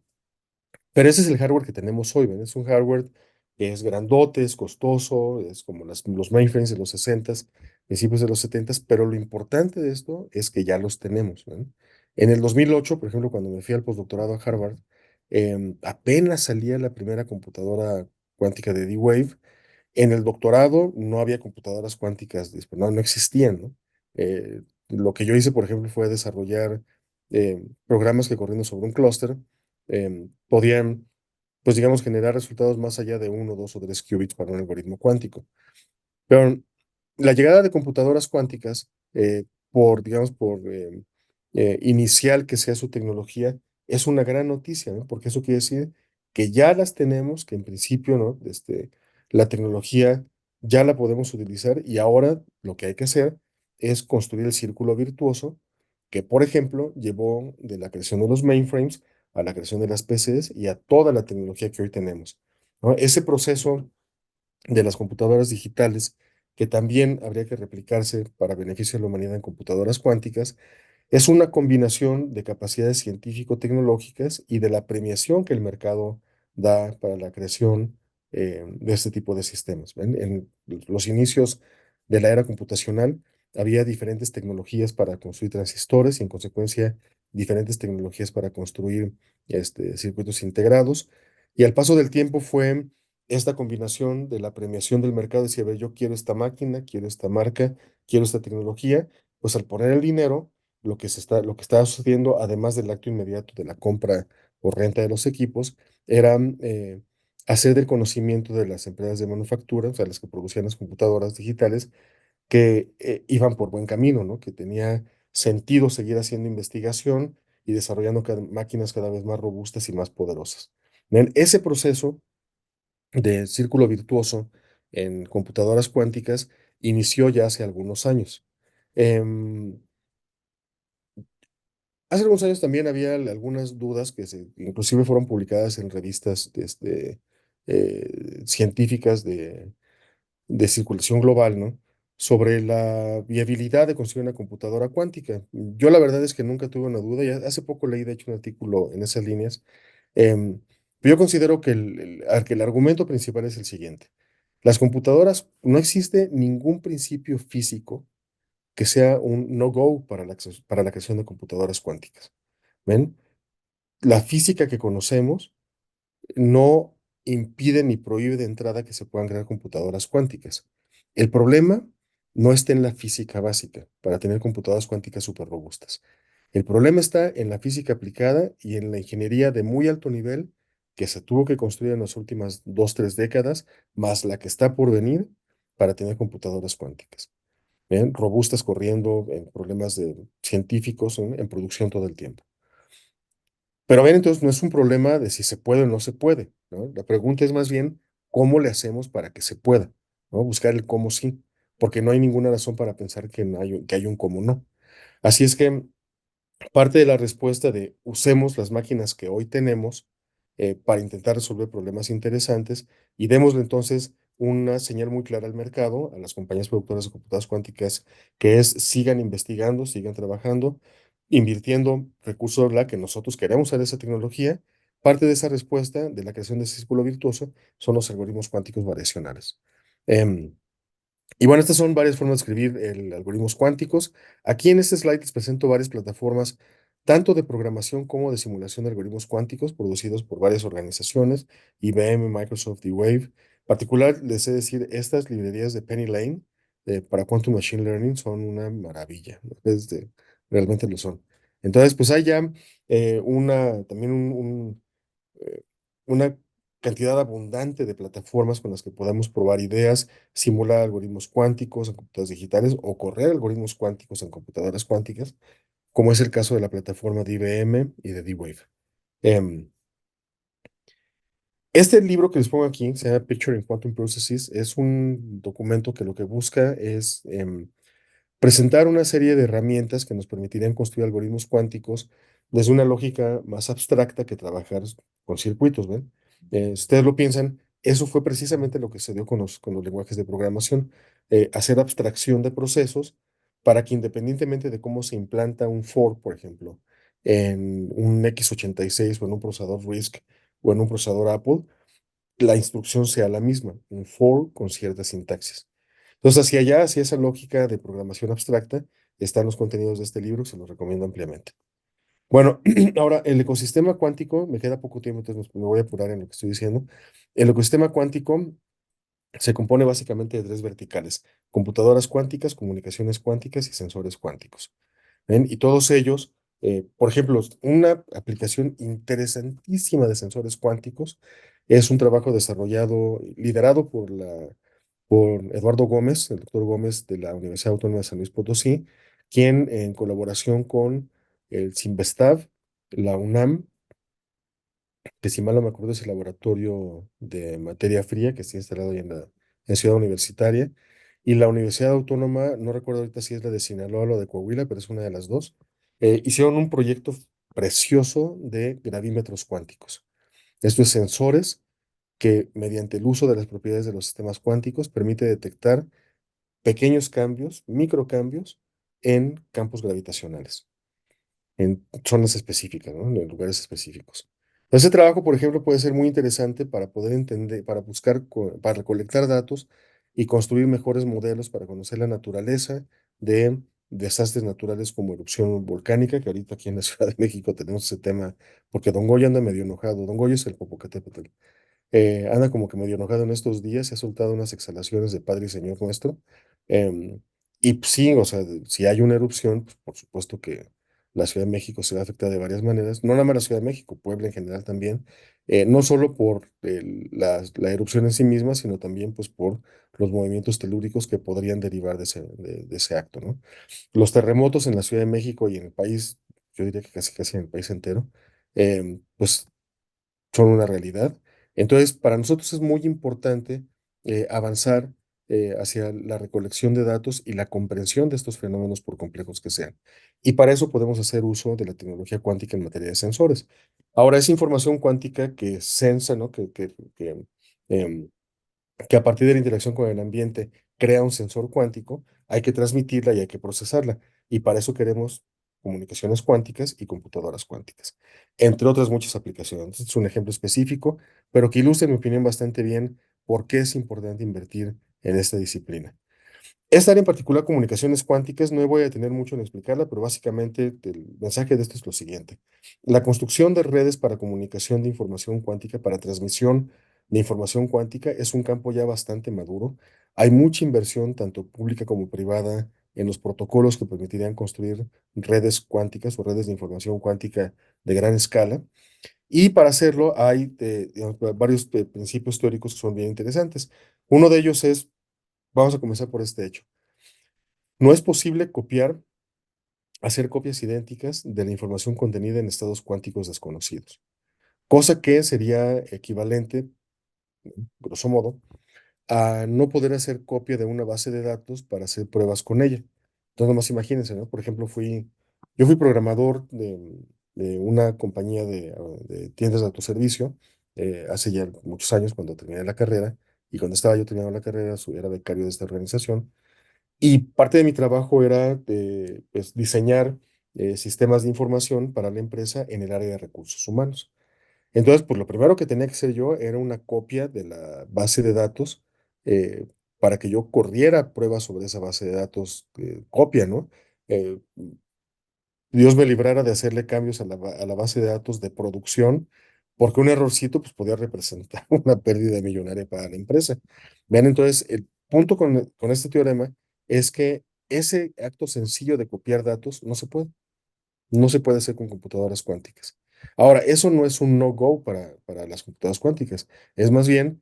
Speaker 2: pero ese es el hardware que tenemos hoy, ¿ven? Es un hardware que es grandote, es costoso, es como los mainframes de los 60, principios de los 70, pero lo importante de esto es que ya los tenemos, ¿ven? En el 2008, por ejemplo, cuando me fui al postdoctorado a Harvard, apenas salía la primera computadora cuántica de D-Wave. En el doctorado no había computadoras cuánticas, no existían, ¿no? Lo que yo hice, por ejemplo, fue desarrollar programas que corriendo sobre un clúster podían, pues digamos, generar resultados más allá de 1, 2 o 3 qubits para un algoritmo cuántico. Pero la llegada de computadoras cuánticas, digamos, por inicial que sea su tecnología, es una gran noticia, ¿no? Porque eso quiere decir que ya las tenemos, que en principio, ¿no? La tecnología ya la podemos utilizar y ahora lo que hay que hacer es construir el círculo virtuoso que, por ejemplo, llevó de la creación de los mainframes a la creación de las PCs y a toda la tecnología que hoy tenemos, ¿no? Ese proceso de las computadoras digitales, que también habría que replicarse para beneficio de la humanidad en computadoras cuánticas, es una combinación de capacidades científico-tecnológicas y de la premiación que el mercado da para la creación de este tipo de sistemas. ¿Ven? En los inicios de la era computacional había diferentes tecnologías para construir transistores y en consecuencia diferentes tecnologías para construir circuitos integrados. Y al paso del tiempo fue esta combinación de la premiación del mercado, decía, a ver, yo quiero esta máquina, quiero esta marca, quiero esta tecnología, pues al poner el dinero lo que estaba sucediendo, además del acto inmediato de la compra o renta de los equipos, era hacer del conocimiento de las empresas de manufactura, o sea, las que producían las computadoras digitales, que iban por buen camino, ¿no? Que tenía sentido seguir haciendo investigación y desarrollando máquinas cada vez más robustas y más poderosas. En ese proceso de círculo virtuoso en computadoras cuánticas inició ya hace algunos años. Em, Hace algunos años también había algunas dudas que inclusive fueron publicadas en revistas científicas de circulación global, ¿no? Sobre la viabilidad de construir una computadora cuántica. Yo la verdad es que nunca tuve una duda y hace poco leí de hecho un artículo en esas líneas. Em, yo considero que que el argumento principal es el siguiente. Las computadoras, no existe ningún principio físico que sea un no-go para la creación de computadoras cuánticas. ¿Ven? La física que conocemos no impide ni prohíbe de entrada que se puedan crear computadoras cuánticas. El problema no está en la física básica para tener computadoras cuánticas súper robustas. El problema está en la física aplicada y en la ingeniería de muy alto nivel que se tuvo que construir en las últimas 2, 3 décadas, más la que está por venir para tener computadoras cuánticas. ¿Ven? Robustas corriendo en problemas científicos en producción todo el tiempo. Pero a ver, entonces no es un problema de si se puede o no se puede, ¿no? La pregunta es más bien cómo le hacemos para que se pueda, ¿no? Buscar el cómo sí, porque no hay ninguna razón para pensar que, no hay, que hay un cómo no. Así es que parte de la respuesta de usemos las máquinas que hoy tenemos para intentar resolver problemas interesantes y démosle entonces una señal muy clara al mercado, a las compañías productoras de computadoras cuánticas, que es sigan investigando, sigan trabajando, invirtiendo recursos, ¿verdad? Que nosotros queremos usar esa tecnología. Parte de esa respuesta de la creación de ese círculo virtuoso son los algoritmos cuánticos variacionales. Em, y bueno, estas son varias formas de escribir algoritmos cuánticos. Aquí en este slide les presento varias plataformas, tanto de programación como de simulación de algoritmos cuánticos, producidos por varias organizaciones, IBM, Microsoft y Wave. En particular, les he de decir, estas librerías de Penny Lane para Quantum Machine Learning son una maravilla, ¿no? Realmente lo son. Entonces, pues hay ya también eh, una cantidad abundante de plataformas con las que podamos probar ideas, simular algoritmos cuánticos en computadoras digitales o correr algoritmos cuánticos en computadoras cuánticas, como es el caso de la plataforma de IBM y de D-Wave. Em, este libro que les pongo aquí, se llama Picture in Quantum Processes, es un documento que lo que busca es presentar una serie de herramientas que nos permitirían construir algoritmos cuánticos desde una lógica más abstracta que trabajar con circuitos, ¿ven? Si ustedes lo piensan, eso fue precisamente lo que se dio con los lenguajes de programación, hacer abstracción de procesos para que independientemente de cómo se implanta un for, por ejemplo, en un x86 o en un procesador RISC o en un procesador Apple, la instrucción sea la misma, un for con cierta sintaxis. Entonces, hacia allá, hacia esa lógica de programación abstracta, están los contenidos de este libro, se los recomiendo ampliamente. Bueno, ahora, el ecosistema cuántico, me queda poco tiempo, entonces me voy a apurar en lo que estoy diciendo. El ecosistema cuántico se compone básicamente de tres verticales: computadoras cuánticas, comunicaciones cuánticas y sensores cuánticos. ¿Ven? Y todos ellos, por ejemplo, una aplicación interesantísima de sensores cuánticos es un trabajo desarrollado, liderado por Eduardo Gómez, el doctor Gómez de la Universidad Autónoma de San Luis Potosí, quien en colaboración con el CIMBESTAB, la UNAM, que si mal no me acuerdo es el laboratorio de materia fría que está instalado ahí en Ciudad Universitaria, y la Universidad Autónoma, no recuerdo ahorita si es la de Sinaloa o la de Coahuila, pero es una de las dos, hicieron un proyecto precioso de gravímetros cuánticos. Esto es sensores que mediante el uso de las propiedades de los sistemas cuánticos permite detectar pequeños cambios, microcambios en campos gravitacionales en zonas específicas, ¿no? En lugares específicos. Ese trabajo, por ejemplo, puede ser muy interesante para poder entender, para buscar, para recolectar datos y construir mejores modelos para conocer la naturaleza de desastres naturales como erupción volcánica, que ahorita aquí en la Ciudad de México tenemos ese tema, porque Don Goyo anda medio enojado. Don Goyo es el Popocatépetl. Anda como que medio enojado en estos días, se ha soltado unas exhalaciones de Padre y Señor nuestro. Em, y pues, sí, o sea, si hay una erupción, pues, por supuesto que la Ciudad de México se va a afectar de varias maneras, no nada más la Ciudad de México, Puebla en general también, no solo por la erupción en sí misma, sino también pues por los movimientos telúricos que podrían derivar de ese acto, ¿no? Los terremotos en la Ciudad de México y en el país, yo diría que casi en el país entero, pues son una realidad. Entonces, para nosotros es muy importante avanzar hacia la recolección de datos y la comprensión de estos fenómenos por complejos que sean. Y para eso podemos hacer uso de la tecnología cuántica en materia de sensores. Ahora, esa información cuántica que sensa, ¿no? Em, que a partir de la interacción con el ambiente crea un sensor cuántico, hay que transmitirla y hay que procesarla. Y para eso queremos comunicaciones cuánticas y computadoras cuánticas, entre otras muchas aplicaciones. Este es un ejemplo específico, pero que ilustra, en mi opinión, bastante bien por qué es importante invertir en esta disciplina. Esta área en particular, comunicaciones cuánticas, no me voy a detener mucho en explicarla, pero básicamente el mensaje de esto es lo siguiente. La construcción de redes para comunicación de información cuántica, para transmisión de información cuántica, es un campo ya bastante maduro. Hay mucha inversión, tanto pública como privada, en los protocolos que permitirían construir redes cuánticas o redes de información cuántica de gran escala. Y para hacerlo hay digamos, varios principios teóricos que son bien interesantes. Uno de ellos es, vamos a comenzar por este hecho. No es posible copiar hacer copias idénticas de la información contenida en estados cuánticos desconocidos, cosa que sería equivalente, grosso modo, a no poder hacer copia de una base de datos para hacer pruebas con ella. Entonces, nomás imagínense, ¿no? Por ejemplo, yo fui programador de una compañía de tiendas de autoservicio hace ya muchos años cuando terminé la carrera, y cuando estaba yo terminando la carrera, era becario de esta organización, y parte de mi trabajo era pues, diseñar sistemas de información para la empresa en el área de recursos humanos. Entonces, pues lo primero que tenía que hacer yo era una copia de la base de datos eh, para que yo corriera pruebas sobre esa base de datos, copia, ¿no? Eh, Dios me librara de hacerle cambios a la base de datos de producción, porque un errorcito pues, podía representar una pérdida millonaria para la empresa. Vean, entonces, el punto con este teorema es que ese acto sencillo de copiar datos no se puede. No se puede hacer con computadoras cuánticas. Ahora, eso no es un no-go para las computadoras cuánticas, es más bien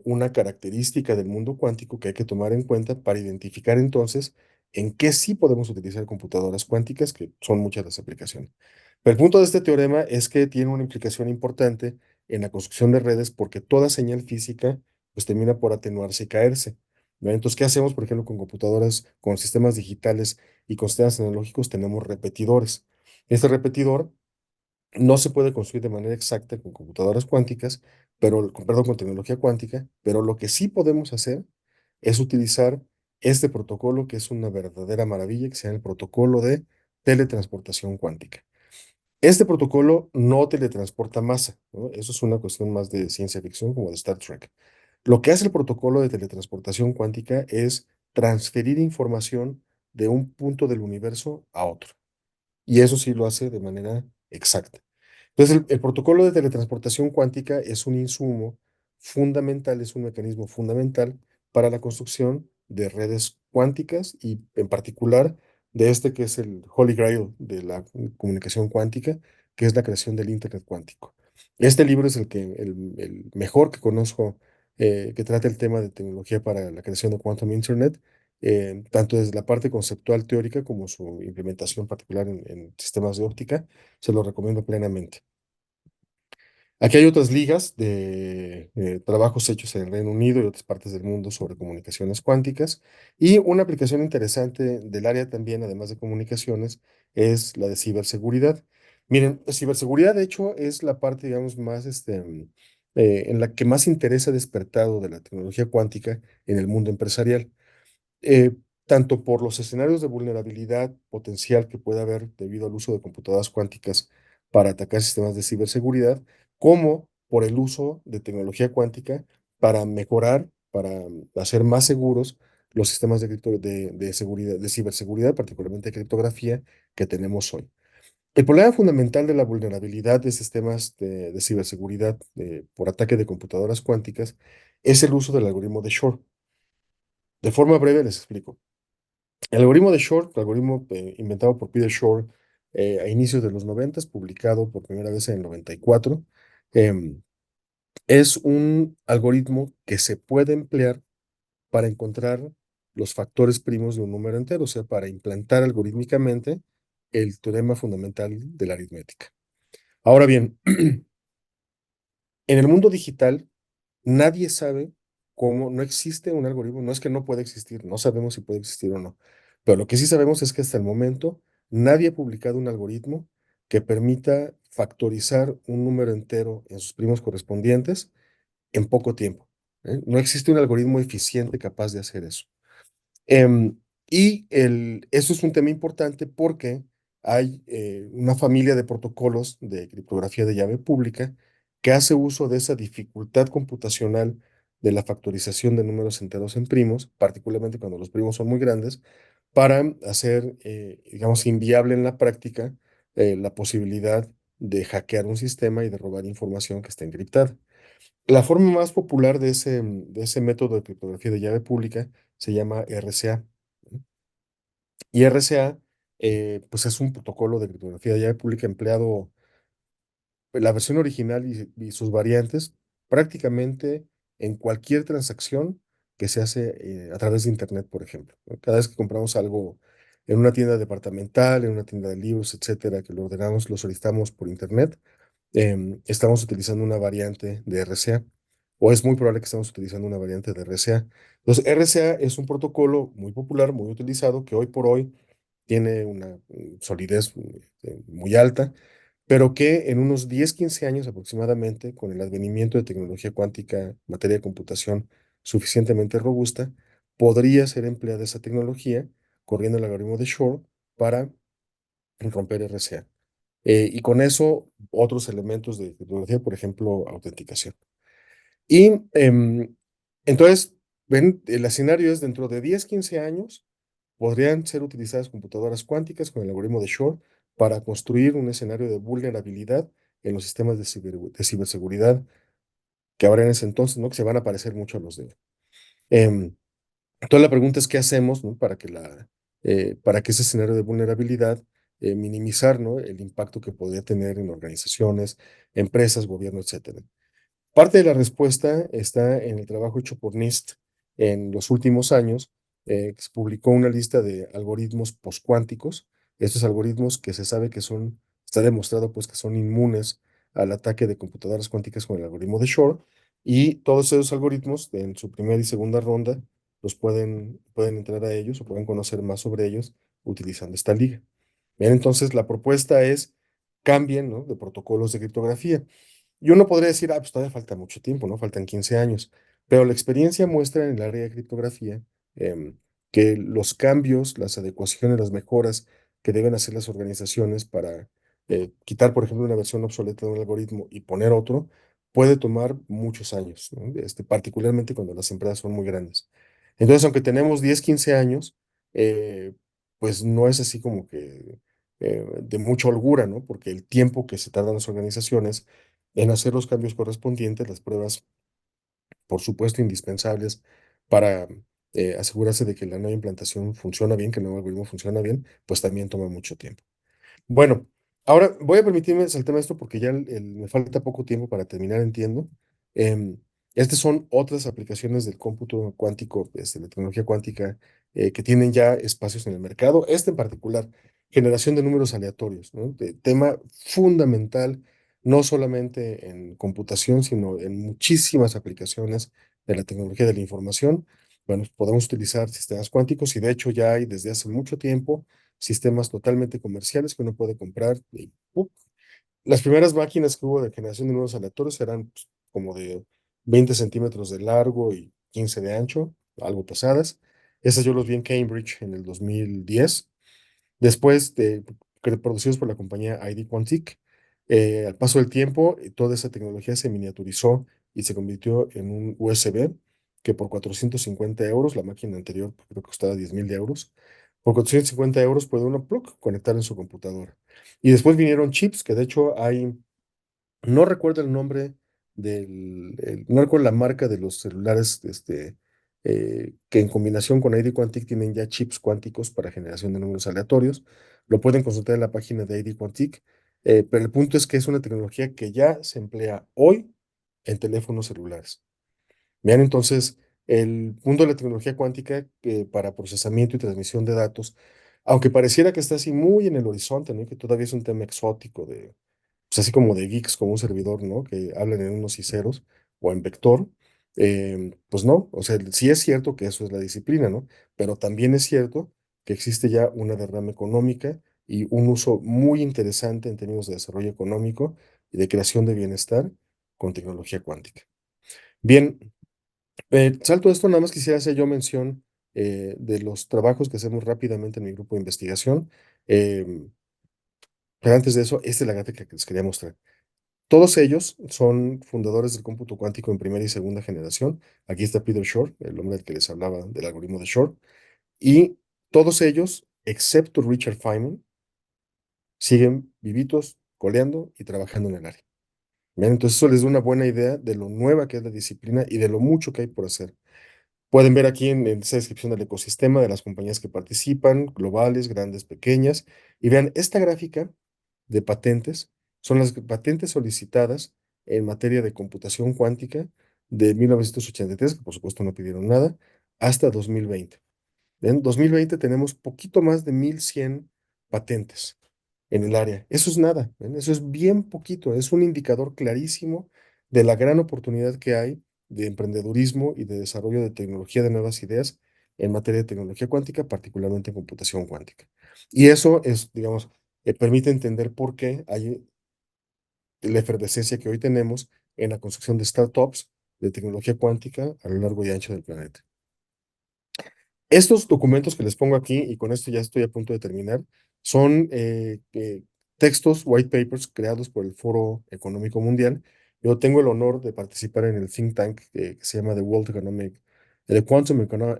Speaker 2: una característica del mundo cuántico que hay que tomar en cuenta para identificar entonces en qué sí podemos utilizar computadoras cuánticas, que son muchas las aplicaciones. Pero el punto de este teorema es que tiene una implicación importante en la construcción de redes porque toda señal física pues termina por atenuarse y caerse, ¿no? Entonces, ¿qué hacemos, por ejemplo, con computadoras, con sistemas digitales y con sistemas tecnológicos? Tenemos repetidores. Este repetidor no se puede construir de manera exacta con computadoras cuánticas, perdón, con tecnología cuántica, pero lo que sí podemos hacer es utilizar este protocolo que es una verdadera maravilla, que se llama el protocolo de teletransportación cuántica. Este protocolo no teletransporta masa, ¿no? Eso es una cuestión más de ciencia ficción, como de Star Trek. Lo que hace el protocolo de teletransportación cuántica es transferir información de un punto del universo a otro. Y eso sí lo hace de manera exacta. Entonces, el protocolo de teletransportación cuántica es un insumo fundamental, es un mecanismo fundamental para la construcción de redes cuánticas y en particular de este que es el Holy Grail de la comunicación cuántica, que es la creación del Internet cuántico. Este libro es el mejor que conozco que trata el tema de tecnología para la creación de Quantum Internet, tanto desde la parte conceptual teórica como su implementación particular en sistemas de óptica. Se lo recomiendo plenamente. Aquí hay otras ligas de trabajos hechos en el Reino Unido y otras partes del mundo sobre comunicaciones cuánticas. Y una aplicación interesante del área también, además de comunicaciones, es la de ciberseguridad. Miren, ciberseguridad, de hecho, es la parte, digamos, más en la que más interés ha despertado de la tecnología cuántica en el mundo empresarial, eh, tanto por los escenarios de vulnerabilidad potencial que puede haber debido al uso de computadoras cuánticas para atacar sistemas de ciberseguridad, como por el uso de tecnología cuántica para mejorar, para hacer más seguros los sistemas de seguridad, de ciberseguridad, particularmente de criptografía, que tenemos hoy. El problema fundamental de la vulnerabilidad de sistemas de ciberseguridad por ataque de computadoras cuánticas es el uso del algoritmo de Shor. De forma breve les explico. El algoritmo de Shor, el algoritmo inventado por Peter Shor a inicios de los 90, publicado por primera vez en el 94, em, es un algoritmo que se puede emplear para encontrar los factores primos de un número entero, o sea, para implantar algorítmicamente el teorema fundamental de la aritmética. Ahora bien, en el mundo digital, nadie sabe cómo, no existe un algoritmo, no es que no pueda existir, no sabemos si puede existir o no, pero lo que sí sabemos es que hasta el momento nadie ha publicado un algoritmo que permita factorizar un número entero en sus primos correspondientes en poco tiempo, ¿eh? No existe un algoritmo eficiente capaz de hacer eso. Em, Eso es un tema importante porque hay una familia de protocolos de criptografía de llave pública que hace uso de esa dificultad computacional de la factorización de números enteros en primos, particularmente cuando los primos son muy grandes, para hacer, digamos, inviable en la práctica la posibilidad de hackear un sistema y de robar información que está encriptada. La forma más popular de ese método de criptografía de llave pública se llama RSA. Y RSA, pues es un protocolo de criptografía de llave pública empleado, la versión original y sus variantes, prácticamente en cualquier transacción que se hace a través de Internet, por ejemplo, ¿no? Cada vez que compramos algo en una tienda departamental, en una tienda de libros, etcétera, que lo ordenamos, lo solicitamos por internet, estamos utilizando una variante de RCA, o es muy probable que estamos utilizando una variante de RCA. Entonces, RCA es un protocolo muy popular, muy utilizado, que hoy por hoy tiene una solidez muy alta, pero que en unos 10 15 años aproximadamente, con el advenimiento de tecnología cuántica, materia de computación suficientemente robusta, podría ser empleada esa tecnología corriendo el algoritmo de Shor para romper RCA. Y con eso, otros elementos de tecnología, por ejemplo, autenticación. Y entonces, ven, el escenario es dentro de 10 15 años, podrían ser utilizadas computadoras cuánticas con el algoritmo de Shor para construir un escenario de vulnerabilidad en los sistemas de ciberseguridad que habrá en ese entonces, ¿no? Que se van a parecer mucho a los de... em, entonces la pregunta es, ¿qué hacemos, ¿no? Para que ese escenario de vulnerabilidad, minimizar, ¿no? El impacto que podría tener en organizaciones, empresas, gobierno, etcétera. Parte de la respuesta está en el trabajo hecho por NIST en los últimos años, que se publicó una lista de algoritmos postcuánticos. Estos algoritmos que se sabe que son, está demostrado pues que son inmunes al ataque de computadoras cuánticas con el algoritmo de Shor, y todos esos algoritmos en su primera y segunda ronda pueden entrar a ellos o pueden conocer más sobre ellos utilizando esta liga. Bien, entonces la propuesta es cambien, ¿no? De protocolos de criptografía. Y uno podría decir, pues todavía falta mucho tiempo, ¿no? Faltan 15 años. Pero la experiencia muestra en el área de criptografía em, que los cambios, las adecuaciones, las mejoras que deben hacer las organizaciones para quitar, por ejemplo, una versión obsoleta de un algoritmo y poner otro, puede tomar muchos años, ¿no? Particularmente cuando las empresas son muy grandes. Entonces, aunque tenemos 10 15 años, eh, pues no es así como que de mucha holgura, ¿no? Porque el tiempo que se tardan las organizaciones en hacer los cambios correspondientes, las pruebas, por supuesto, indispensables para asegurarse de que la nueva implantación funciona bien, que el nuevo algoritmo funciona bien, pues también toma mucho tiempo. Bueno, ahora voy a permitirme saltarme esto porque ya me falta poco tiempo para terminar, entiendo. Em, Estas son otras aplicaciones del cómputo cuántico, de la tecnología cuántica, que tienen ya espacios en el mercado. Este en particular, generación de números aleatorios, ¿no? Tema fundamental, no solamente en computación, sino en muchísimas aplicaciones de la tecnología de la información. Bueno, podemos utilizar sistemas cuánticos y de hecho ya hay desde hace mucho tiempo sistemas totalmente comerciales que uno puede comprar. Y, las primeras máquinas que hubo de generación de números aleatorios eran pues, como de 20 centímetros de largo y 15 de ancho, algo pesadas. Esas yo los vi en Cambridge en el 2010. Después de producidos por la compañía ID Quantic, al paso del tiempo, toda esa tecnología se miniaturizó y se convirtió en un USB que por 450 euros, la máquina anterior creo que costaba 10.000 euros, por 450 euros puede uno conectar en su computadora. Y después vinieron chips, que de hecho hay, no recuerdo el nombre no recuerdo la marca de los celulares, que en combinación con ID Quantic tienen ya chips cuánticos para generación de números aleatorios. Lo pueden consultar en la página de ID Quantic, pero el punto es que es una tecnología que ya se emplea hoy en teléfonos celulares. Vean entonces el mundo de la tecnología cuántica para procesamiento y transmisión de datos, aunque pareciera que está así muy en el horizonte, ¿no? Que todavía es un tema exótico pues así como de geeks, como un servidor, ¿no? Que hablan en unos y ceros o en vector. Pues no, o sea, sí es cierto que eso es la disciplina, ¿no? Pero también es cierto que existe ya una derrama económica y un uso muy interesante en términos de desarrollo económico y de creación de bienestar con tecnología cuántica. Bien, salto esto, nada más quisiera hacer yo mención de los trabajos que hacemos rápidamente en mi grupo de investigación. Em, pero antes de eso, esta es la gráfica que les quería mostrar. Todos ellos son fundadores del cómputo cuántico en primera y segunda generación. Aquí está Peter Shor, el hombre del que les hablaba del algoritmo de Shor. Y todos ellos, excepto Richard Feynman, siguen vivitos, coleando y trabajando en el área. Bien, entonces eso les da una buena idea de lo nueva que es la disciplina y de lo mucho que hay por hacer. Pueden ver aquí en esa descripción del ecosistema de las compañías que participan, globales, grandes, pequeñas, y vean esta gráfica de patentes, son las patentes solicitadas en materia de computación cuántica de 1983, que por supuesto no pidieron nada, hasta 2020. En 2020 tenemos poquito más de 1,100 patentes en el área. Eso es nada, ¿ven? Eso es bien poquito, es un indicador clarísimo de la gran oportunidad que hay de emprendedurismo y de desarrollo de tecnología de nuevas ideas en materia de tecnología cuántica, particularmente en computación cuántica. Y eso es, digamos, permite entender por qué hay la efervescencia que hoy tenemos en la construcción de startups de tecnología cuántica a lo largo y ancho del planeta. Estos documentos que les pongo aquí, y con esto ya estoy a punto de terminar, son textos, white papers creados por el Foro Económico Mundial. Yo tengo el honor de participar en el think tank que se llama The World Economic, The Quantum perdón,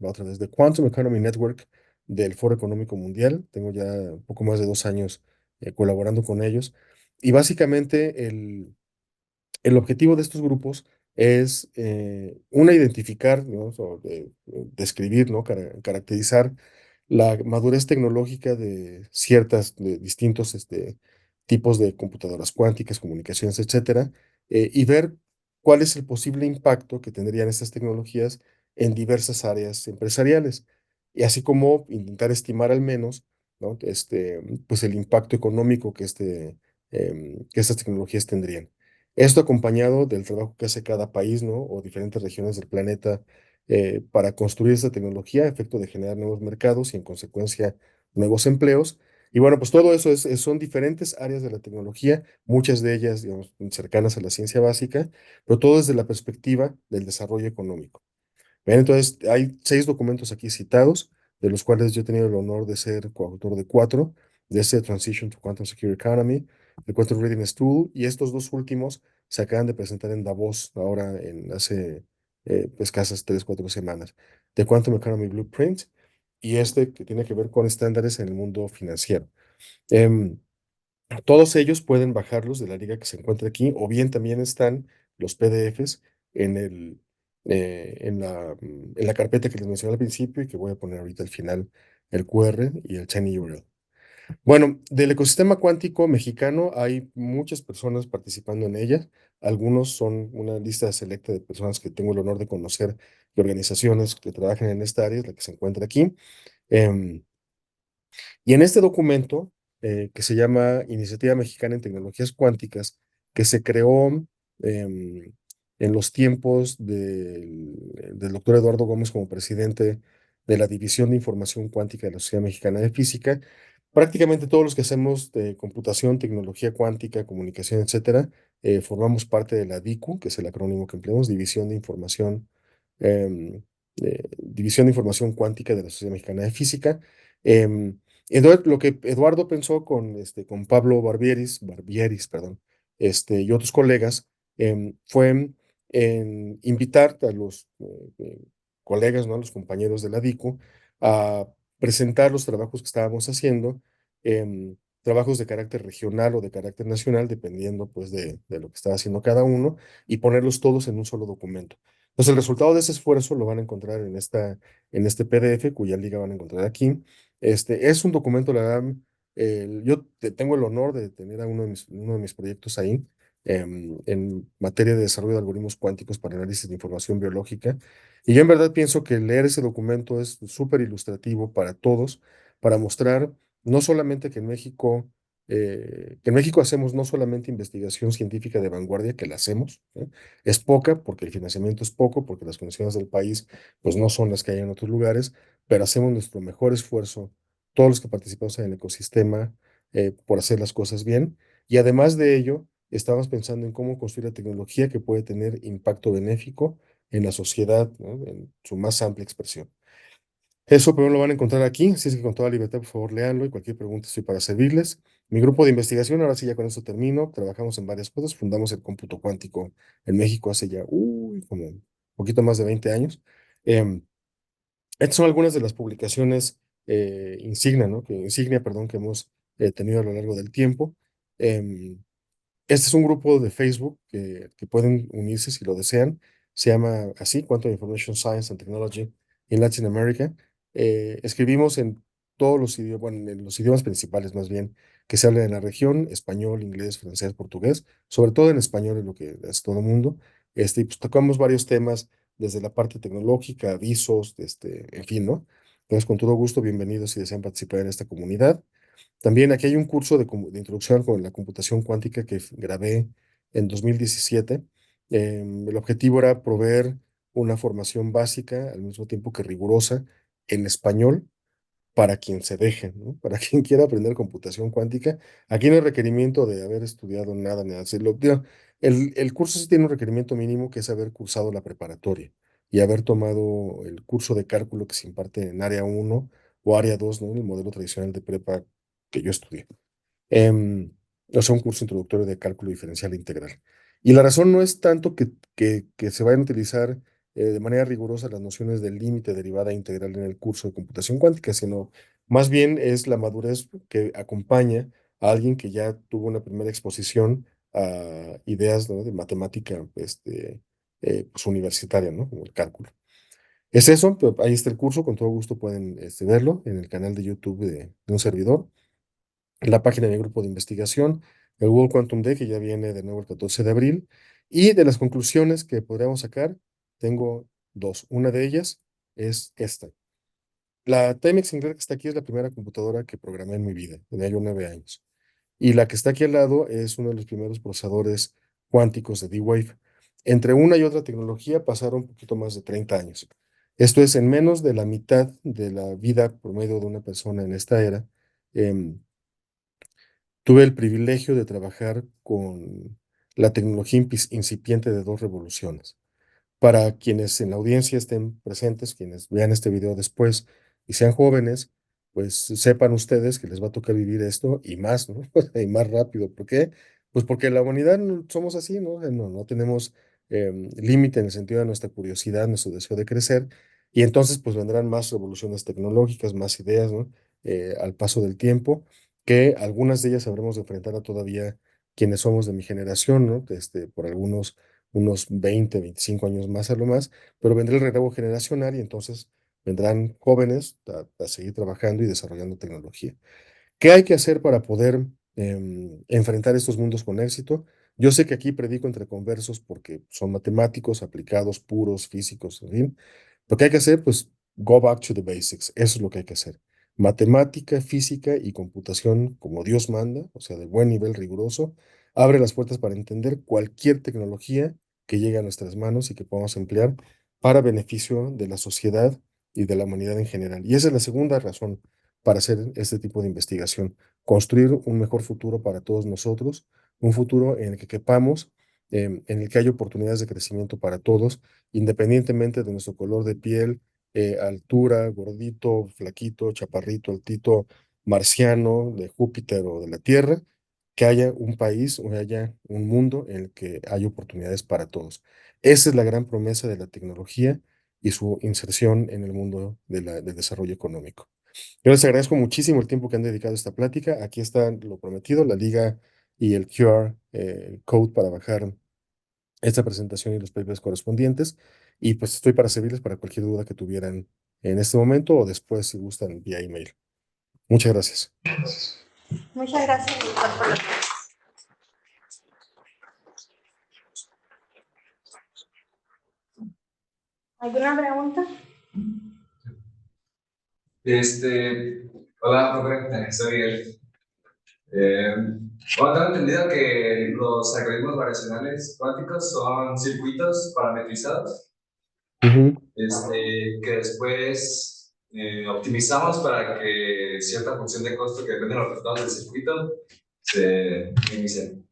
Speaker 2: va otra vez, The Quantum Economy Network del Foro Económico Mundial. Tengo ya un poco más de 2 años colaborando con ellos. Y básicamente el objetivo de estos grupos es, una, identificar, ¿no? Describir, ¿no? Caracterizar la madurez tecnológica de distintos tipos de computadoras cuánticas, comunicaciones, etcétera, y ver cuál es el posible impacto que tendrían estas tecnologías en diversas áreas empresariales, y así como intentar estimar al menos, ¿no? Pues el impacto económico que estas tecnologías tendrían. Esto acompañado del trabajo que hace cada país, ¿no? O diferentes regiones del planeta para construir esta tecnología a efecto de generar nuevos mercados y en consecuencia nuevos empleos. Y bueno, pues todo eso son diferentes áreas de la tecnología, muchas de ellas, digamos, cercanas a la ciencia básica, pero todo desde la perspectiva del desarrollo económico. Bien, entonces, hay 6 documentos aquí citados, de los cuales yo he tenido el honor de ser coautor de 4, de este Transition to Quantum Secure Economy, el Quantum Readiness Tool, y estos 2 últimos se acaban de presentar en Davos ahora hace escasas 3, 4 semanas. The Quantum Economy Blueprint y este que tiene que ver con estándares en el mundo financiero. Em, Todos ellos pueden bajarlos de la liga que se encuentra aquí, o bien también están los PDFs en en la carpeta que les mencioné al principio y que voy a poner ahorita al final el QR y el Tiny URL. Bueno, del ecosistema cuántico mexicano hay muchas personas participando en ella. Algunos son una lista selecta de personas que tengo el honor de conocer y organizaciones que trabajan en esta área, la que se encuentra aquí. Em, y en este documento, que se llama Iniciativa Mexicana en Tecnologías Cuánticas, que se creó em, en los tiempos del doctor Eduardo Gómez como presidente de la División de Información Cuántica de la Sociedad Mexicana de Física, prácticamente todos los que hacemos de computación, tecnología cuántica, comunicación, etcétera, formamos parte de la DICU, que es el acrónimo que empleamos, em, División de Información Cuántica de la Sociedad Mexicana de Física. Em, entonces, lo que Eduardo pensó con Pablo Barbieris, perdón, y otros colegas, fue en invitar a los colegas, ¿no? A los compañeros de la DICU, a presentar los trabajos que estábamos haciendo, trabajos de carácter regional o de carácter nacional, dependiendo pues de lo que estaba haciendo cada uno, y ponerlos todos en un solo documento. Entonces, el resultado de ese esfuerzo lo van a encontrar en este PDF, cuya liga van a encontrar aquí. Es un documento, la verdad, tengo el honor de tener a uno de mis proyectos ahí, en materia de desarrollo de algoritmos cuánticos para análisis de información biológica. Y yo en verdad pienso que leer ese documento es súper ilustrativo para todos, para mostrar no solamente que en México hacemos no solamente investigación científica de vanguardia, que la hacemos, ¿eh? Es poca porque el financiamiento es poco, porque las condiciones del país pues no son las que hay en otros lugares, pero hacemos nuestro mejor esfuerzo, todos los que participamos en el ecosistema, por hacer las cosas bien. Y además de ello, estamos pensando en cómo construir la tecnología que puede tener impacto benéfico en la sociedad, ¿no? En su más amplia expresión. Eso primero lo van a encontrar aquí, así es que con toda libertad, por favor, léanlo y cualquier pregunta estoy para servirles. Mi grupo de investigación, ahora sí ya con esto termino, trabajamos en varias cosas, fundamos el cómputo cuántico en México hace ya, como un poquito más de 20 años. Em, Estas son algunas de las publicaciones insignia, perdón, que hemos tenido a lo largo del tiempo. Em, este es un grupo de Facebook que pueden unirse si lo desean. Se llama así, Quantum Information Science and Technology in Latin America. Escribimos en todos los idiomas, bueno, en los idiomas principales más bien, que se hablan en la región, español, inglés, francés, portugués, sobre todo en español es lo que es todo el mundo. Y pues tocamos varios temas, desde la parte tecnológica, avisos, en fin, ¿no? Entonces, con todo gusto, bienvenidos si desean participar en esta comunidad. También aquí hay un curso de introducción con la computación cuántica que grabé en 2017. El objetivo era proveer una formación básica, al mismo tiempo que rigurosa, en español para quien se deje, ¿no? Para quien quiera aprender computación cuántica. Aquí no hay requerimiento de haber estudiado nada, ni hacerlo. Digo, el curso sí tiene un requerimiento mínimo que es haber cursado la preparatoria y haber tomado el curso de cálculo que se imparte en área uno o área 2, ¿no? El modelo tradicional de prepa que yo estudié. em, o sea, un curso introductorio de cálculo diferencial integral. Y la razón no es tanto que se vayan a utilizar de manera rigurosa las nociones del límite, derivada e integral en el curso de computación cuántica, sino más bien es la madurez que acompaña a alguien que ya tuvo una primera exposición a ideas, ¿no? de matemática pues, universitaria, ¿no? Como el cálculo. Es eso, pero ahí está el curso, con todo gusto pueden verlo en el canal de YouTube de un servidor, en la página de mi grupo de investigación, el World Quantum Day, que ya viene de nuevo el 14 de abril. Y de las conclusiones que podríamos sacar, tengo dos. Una de ellas es esta. La Timex Sinclair que está aquí es la primera computadora que programé en mi vida, tenía yo 9 años. Y la que está aquí al lado es uno de los primeros procesadores cuánticos de D-Wave. Entre una y otra tecnología pasaron un poquito más de 30 años. Esto es en menos de la mitad de la vida promedio de una persona en esta era. em, Tuve el privilegio de trabajar con la tecnología incipiente de dos revoluciones. Para quienes en la audiencia estén presentes, quienes vean este video después y sean jóvenes, pues sepan ustedes que les va a tocar vivir esto y más, ¿no? Y más rápido. ¿Por qué? Pues porque la humanidad somos así, ¿no? No tenemos límite en el sentido de nuestra curiosidad, nuestro deseo de crecer. Y entonces, pues vendrán más revoluciones tecnológicas, más ideas, ¿no? Al paso del tiempo, que algunas de ellas habremos de enfrentar a todavía quienes somos de mi generación, ¿no? Por unos 20, 25 años más a lo más, pero vendrá el relevo generacional y entonces vendrán jóvenes a seguir trabajando y desarrollando tecnología. ¿Qué hay que hacer para poder enfrentar estos mundos con éxito? Yo sé que aquí predico entre conversos porque son matemáticos, aplicados, puros, físicos, en fin. Lo que hay que hacer, pues, go back to the basics. Eso es lo que hay que hacer. Matemática, física y computación como Dios manda, o sea, de buen nivel riguroso, abre las puertas para entender cualquier tecnología que llegue a nuestras manos y que podamos emplear para beneficio de la sociedad y de la humanidad en general. Y esa es la segunda razón para hacer este tipo de investigación, construir un mejor futuro para todos nosotros, un futuro en el que quepamos, en el que haya oportunidades de crecimiento para todos, independientemente de nuestro color de piel, altura, gordito, flaquito, chaparrito, altito, marciano, de Júpiter o de la Tierra, que haya un país o haya un mundo en el que haya oportunidades para todos. Esa es la gran promesa de la tecnología y su inserción en el mundo del desarrollo económico. Yo les agradezco muchísimo el tiempo que han dedicado a esta plática. Aquí está lo prometido, la liga y el QR code para bajar esta presentación y los papers correspondientes. Y pues estoy para servirles para cualquier duda que tuvieran en este momento o después si gustan vía email. Muchas gracias.
Speaker 1: Muchas gracias, doctor, por la... ¿Alguna pregunta?
Speaker 3: Este, Hola, profe, soy Miguel. Eh, bueno, tengo entendido que los algoritmos variacionales cuánticos son circuitos parametrizados,
Speaker 2: Ujú,
Speaker 3: que después optimizamos para que cierta función de costo que depende de los resultados del circuito se minimicen.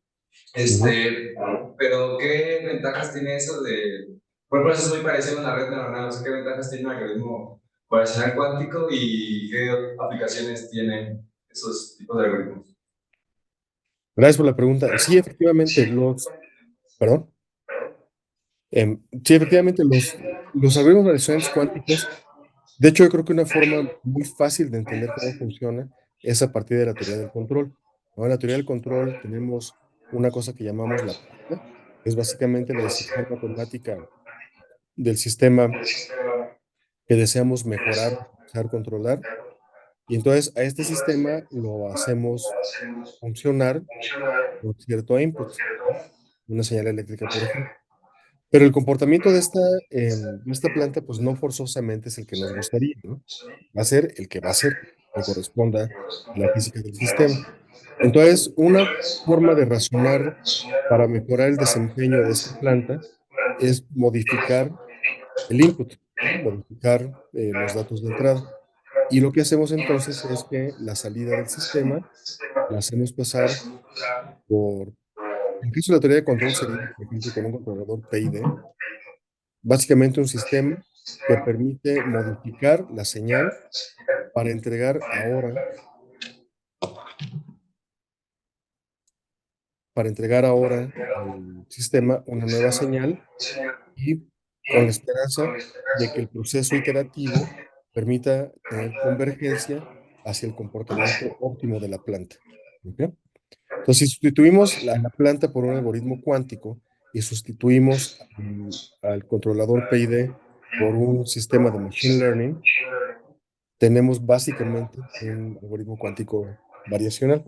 Speaker 2: ujú.
Speaker 3: Pero ¿qué ventajas tiene eso de...? Por ejemplo, eso es muy parecido a una red neuronal, no sé qué ventajas tiene un algoritmo variacional cuántico y qué aplicaciones tienen esos tipos de algoritmos.
Speaker 2: Gracias por la pregunta. Sí, efectivamente, perdón. Sí, efectivamente, los algoritmos variacionales cuánticos. De hecho, yo creo que una forma muy fácil de entender cómo funciona es a partir de la teoría del control, ¿no? En la teoría del control tenemos una cosa que llamamos la pista, que es básicamente la descripción matemática del sistema que deseamos mejorar, optimizar, controlar. Y entonces a este sistema lo hacemos funcionar con cierto input, ¿no? Una señal eléctrica, por ejemplo. Pero el comportamiento de esta planta, pues no forzosamente es el que nos gustaría, ¿no? Va a ser el que va a ser, que corresponda a la física del sistema. Entonces, una forma de razonar para mejorar el desempeño de esta planta es modificar el input, ¿no? Modificar los datos de entrada. Y lo que hacemos entonces es que la salida del sistema la hacemos pasar por, en caso de la teoría de control sería, por ejemplo, con un controlador PID, básicamente un sistema que permite modificar la señal para entregar ahora al sistema una nueva señal y con la esperanza de que el proceso iterativo permita tener convergencia hacia el comportamiento óptimo de la planta. ¿Ok? Entonces, si sustituimos la planta por un algoritmo cuántico y sustituimos al controlador PID por un sistema de machine learning, tenemos básicamente un algoritmo cuántico variacional.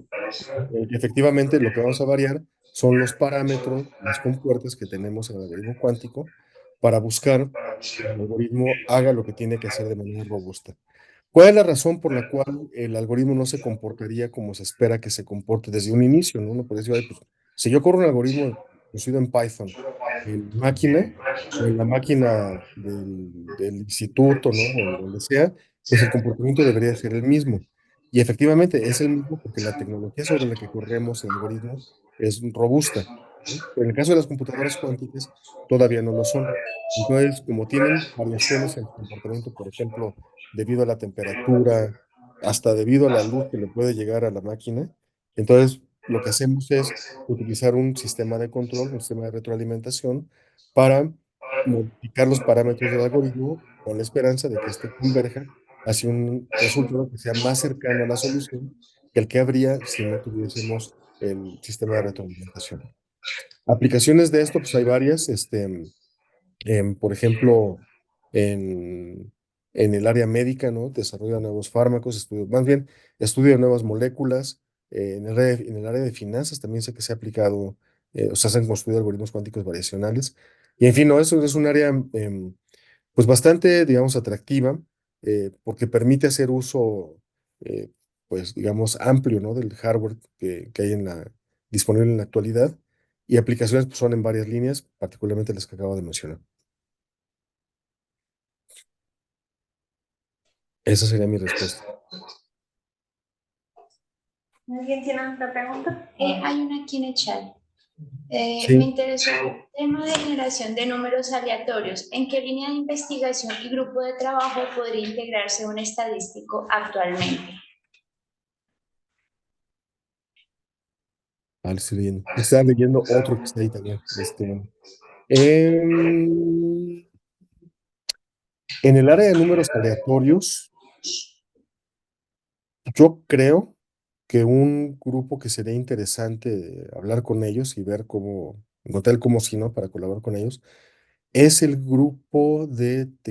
Speaker 2: Efectivamente, lo que vamos a variar son los parámetros, las compuertas que tenemos en el algoritmo cuántico para buscar que el algoritmo haga lo que tiene que hacer de manera robusta. ¿Cuál es la razón por la cual el algoritmo no se comportaría como se espera que se comporte desde un inicio, ¿no? Uno puede decir, "Ay, pues, si yo corro un algoritmo construido en Python, en máquina, o en la máquina del instituto, ¿no? O en donde sea, pues el comportamiento debería ser el mismo. Y efectivamente es el mismo porque la tecnología sobre la que corremos el algoritmo es robusta, ¿no? Pero en el caso de las computadoras cuánticas, todavía no lo son. Entonces, como tienen variaciones en el comportamiento, por ejemplo, debido a la temperatura, hasta debido a la luz que le puede llegar a la máquina. Entonces, lo que hacemos es utilizar un sistema de control, un sistema de retroalimentación, para modificar los parámetros del algoritmo con la esperanza de que éste converja hacia un resultado que sea más cercano a la solución que el que habría si no tuviésemos el sistema de retroalimentación. Aplicaciones de esto, pues hay varias. Por ejemplo, en, en el área médica, ¿no? Desarrollo de nuevos fármacos, más bien, estudio de nuevas moléculas. En el área de finanzas también sé que se ha aplicado, o sea, se han construido algoritmos cuánticos variacionales. Y en fin, no, eso es un área, pues bastante, digamos, atractiva, porque permite hacer uso, eh, pues, digamos, amplio, ¿no? Del hardware que hay disponible en la actualidad. Y aplicaciones pues, son en varias líneas, particularmente las que acabo de mencionar. Esa sería mi respuesta.
Speaker 1: ¿Alguien tiene otra pregunta?
Speaker 4: Hay una aquí en el chat. Me
Speaker 2: Sí,
Speaker 4: interesó el tema de generación de números aleatorios. ¿En qué línea de investigación y grupo de trabajo podría integrarse un estadístico actualmente?
Speaker 2: vale, estoy leyendo. Estaba leyendo otro que está ahí también. En, en el área de números aleatorios, yo creo que un grupo que sería interesante hablar con ellos y ver cómo, encontrar el cómo si no para colaborar con ellos, es el grupo de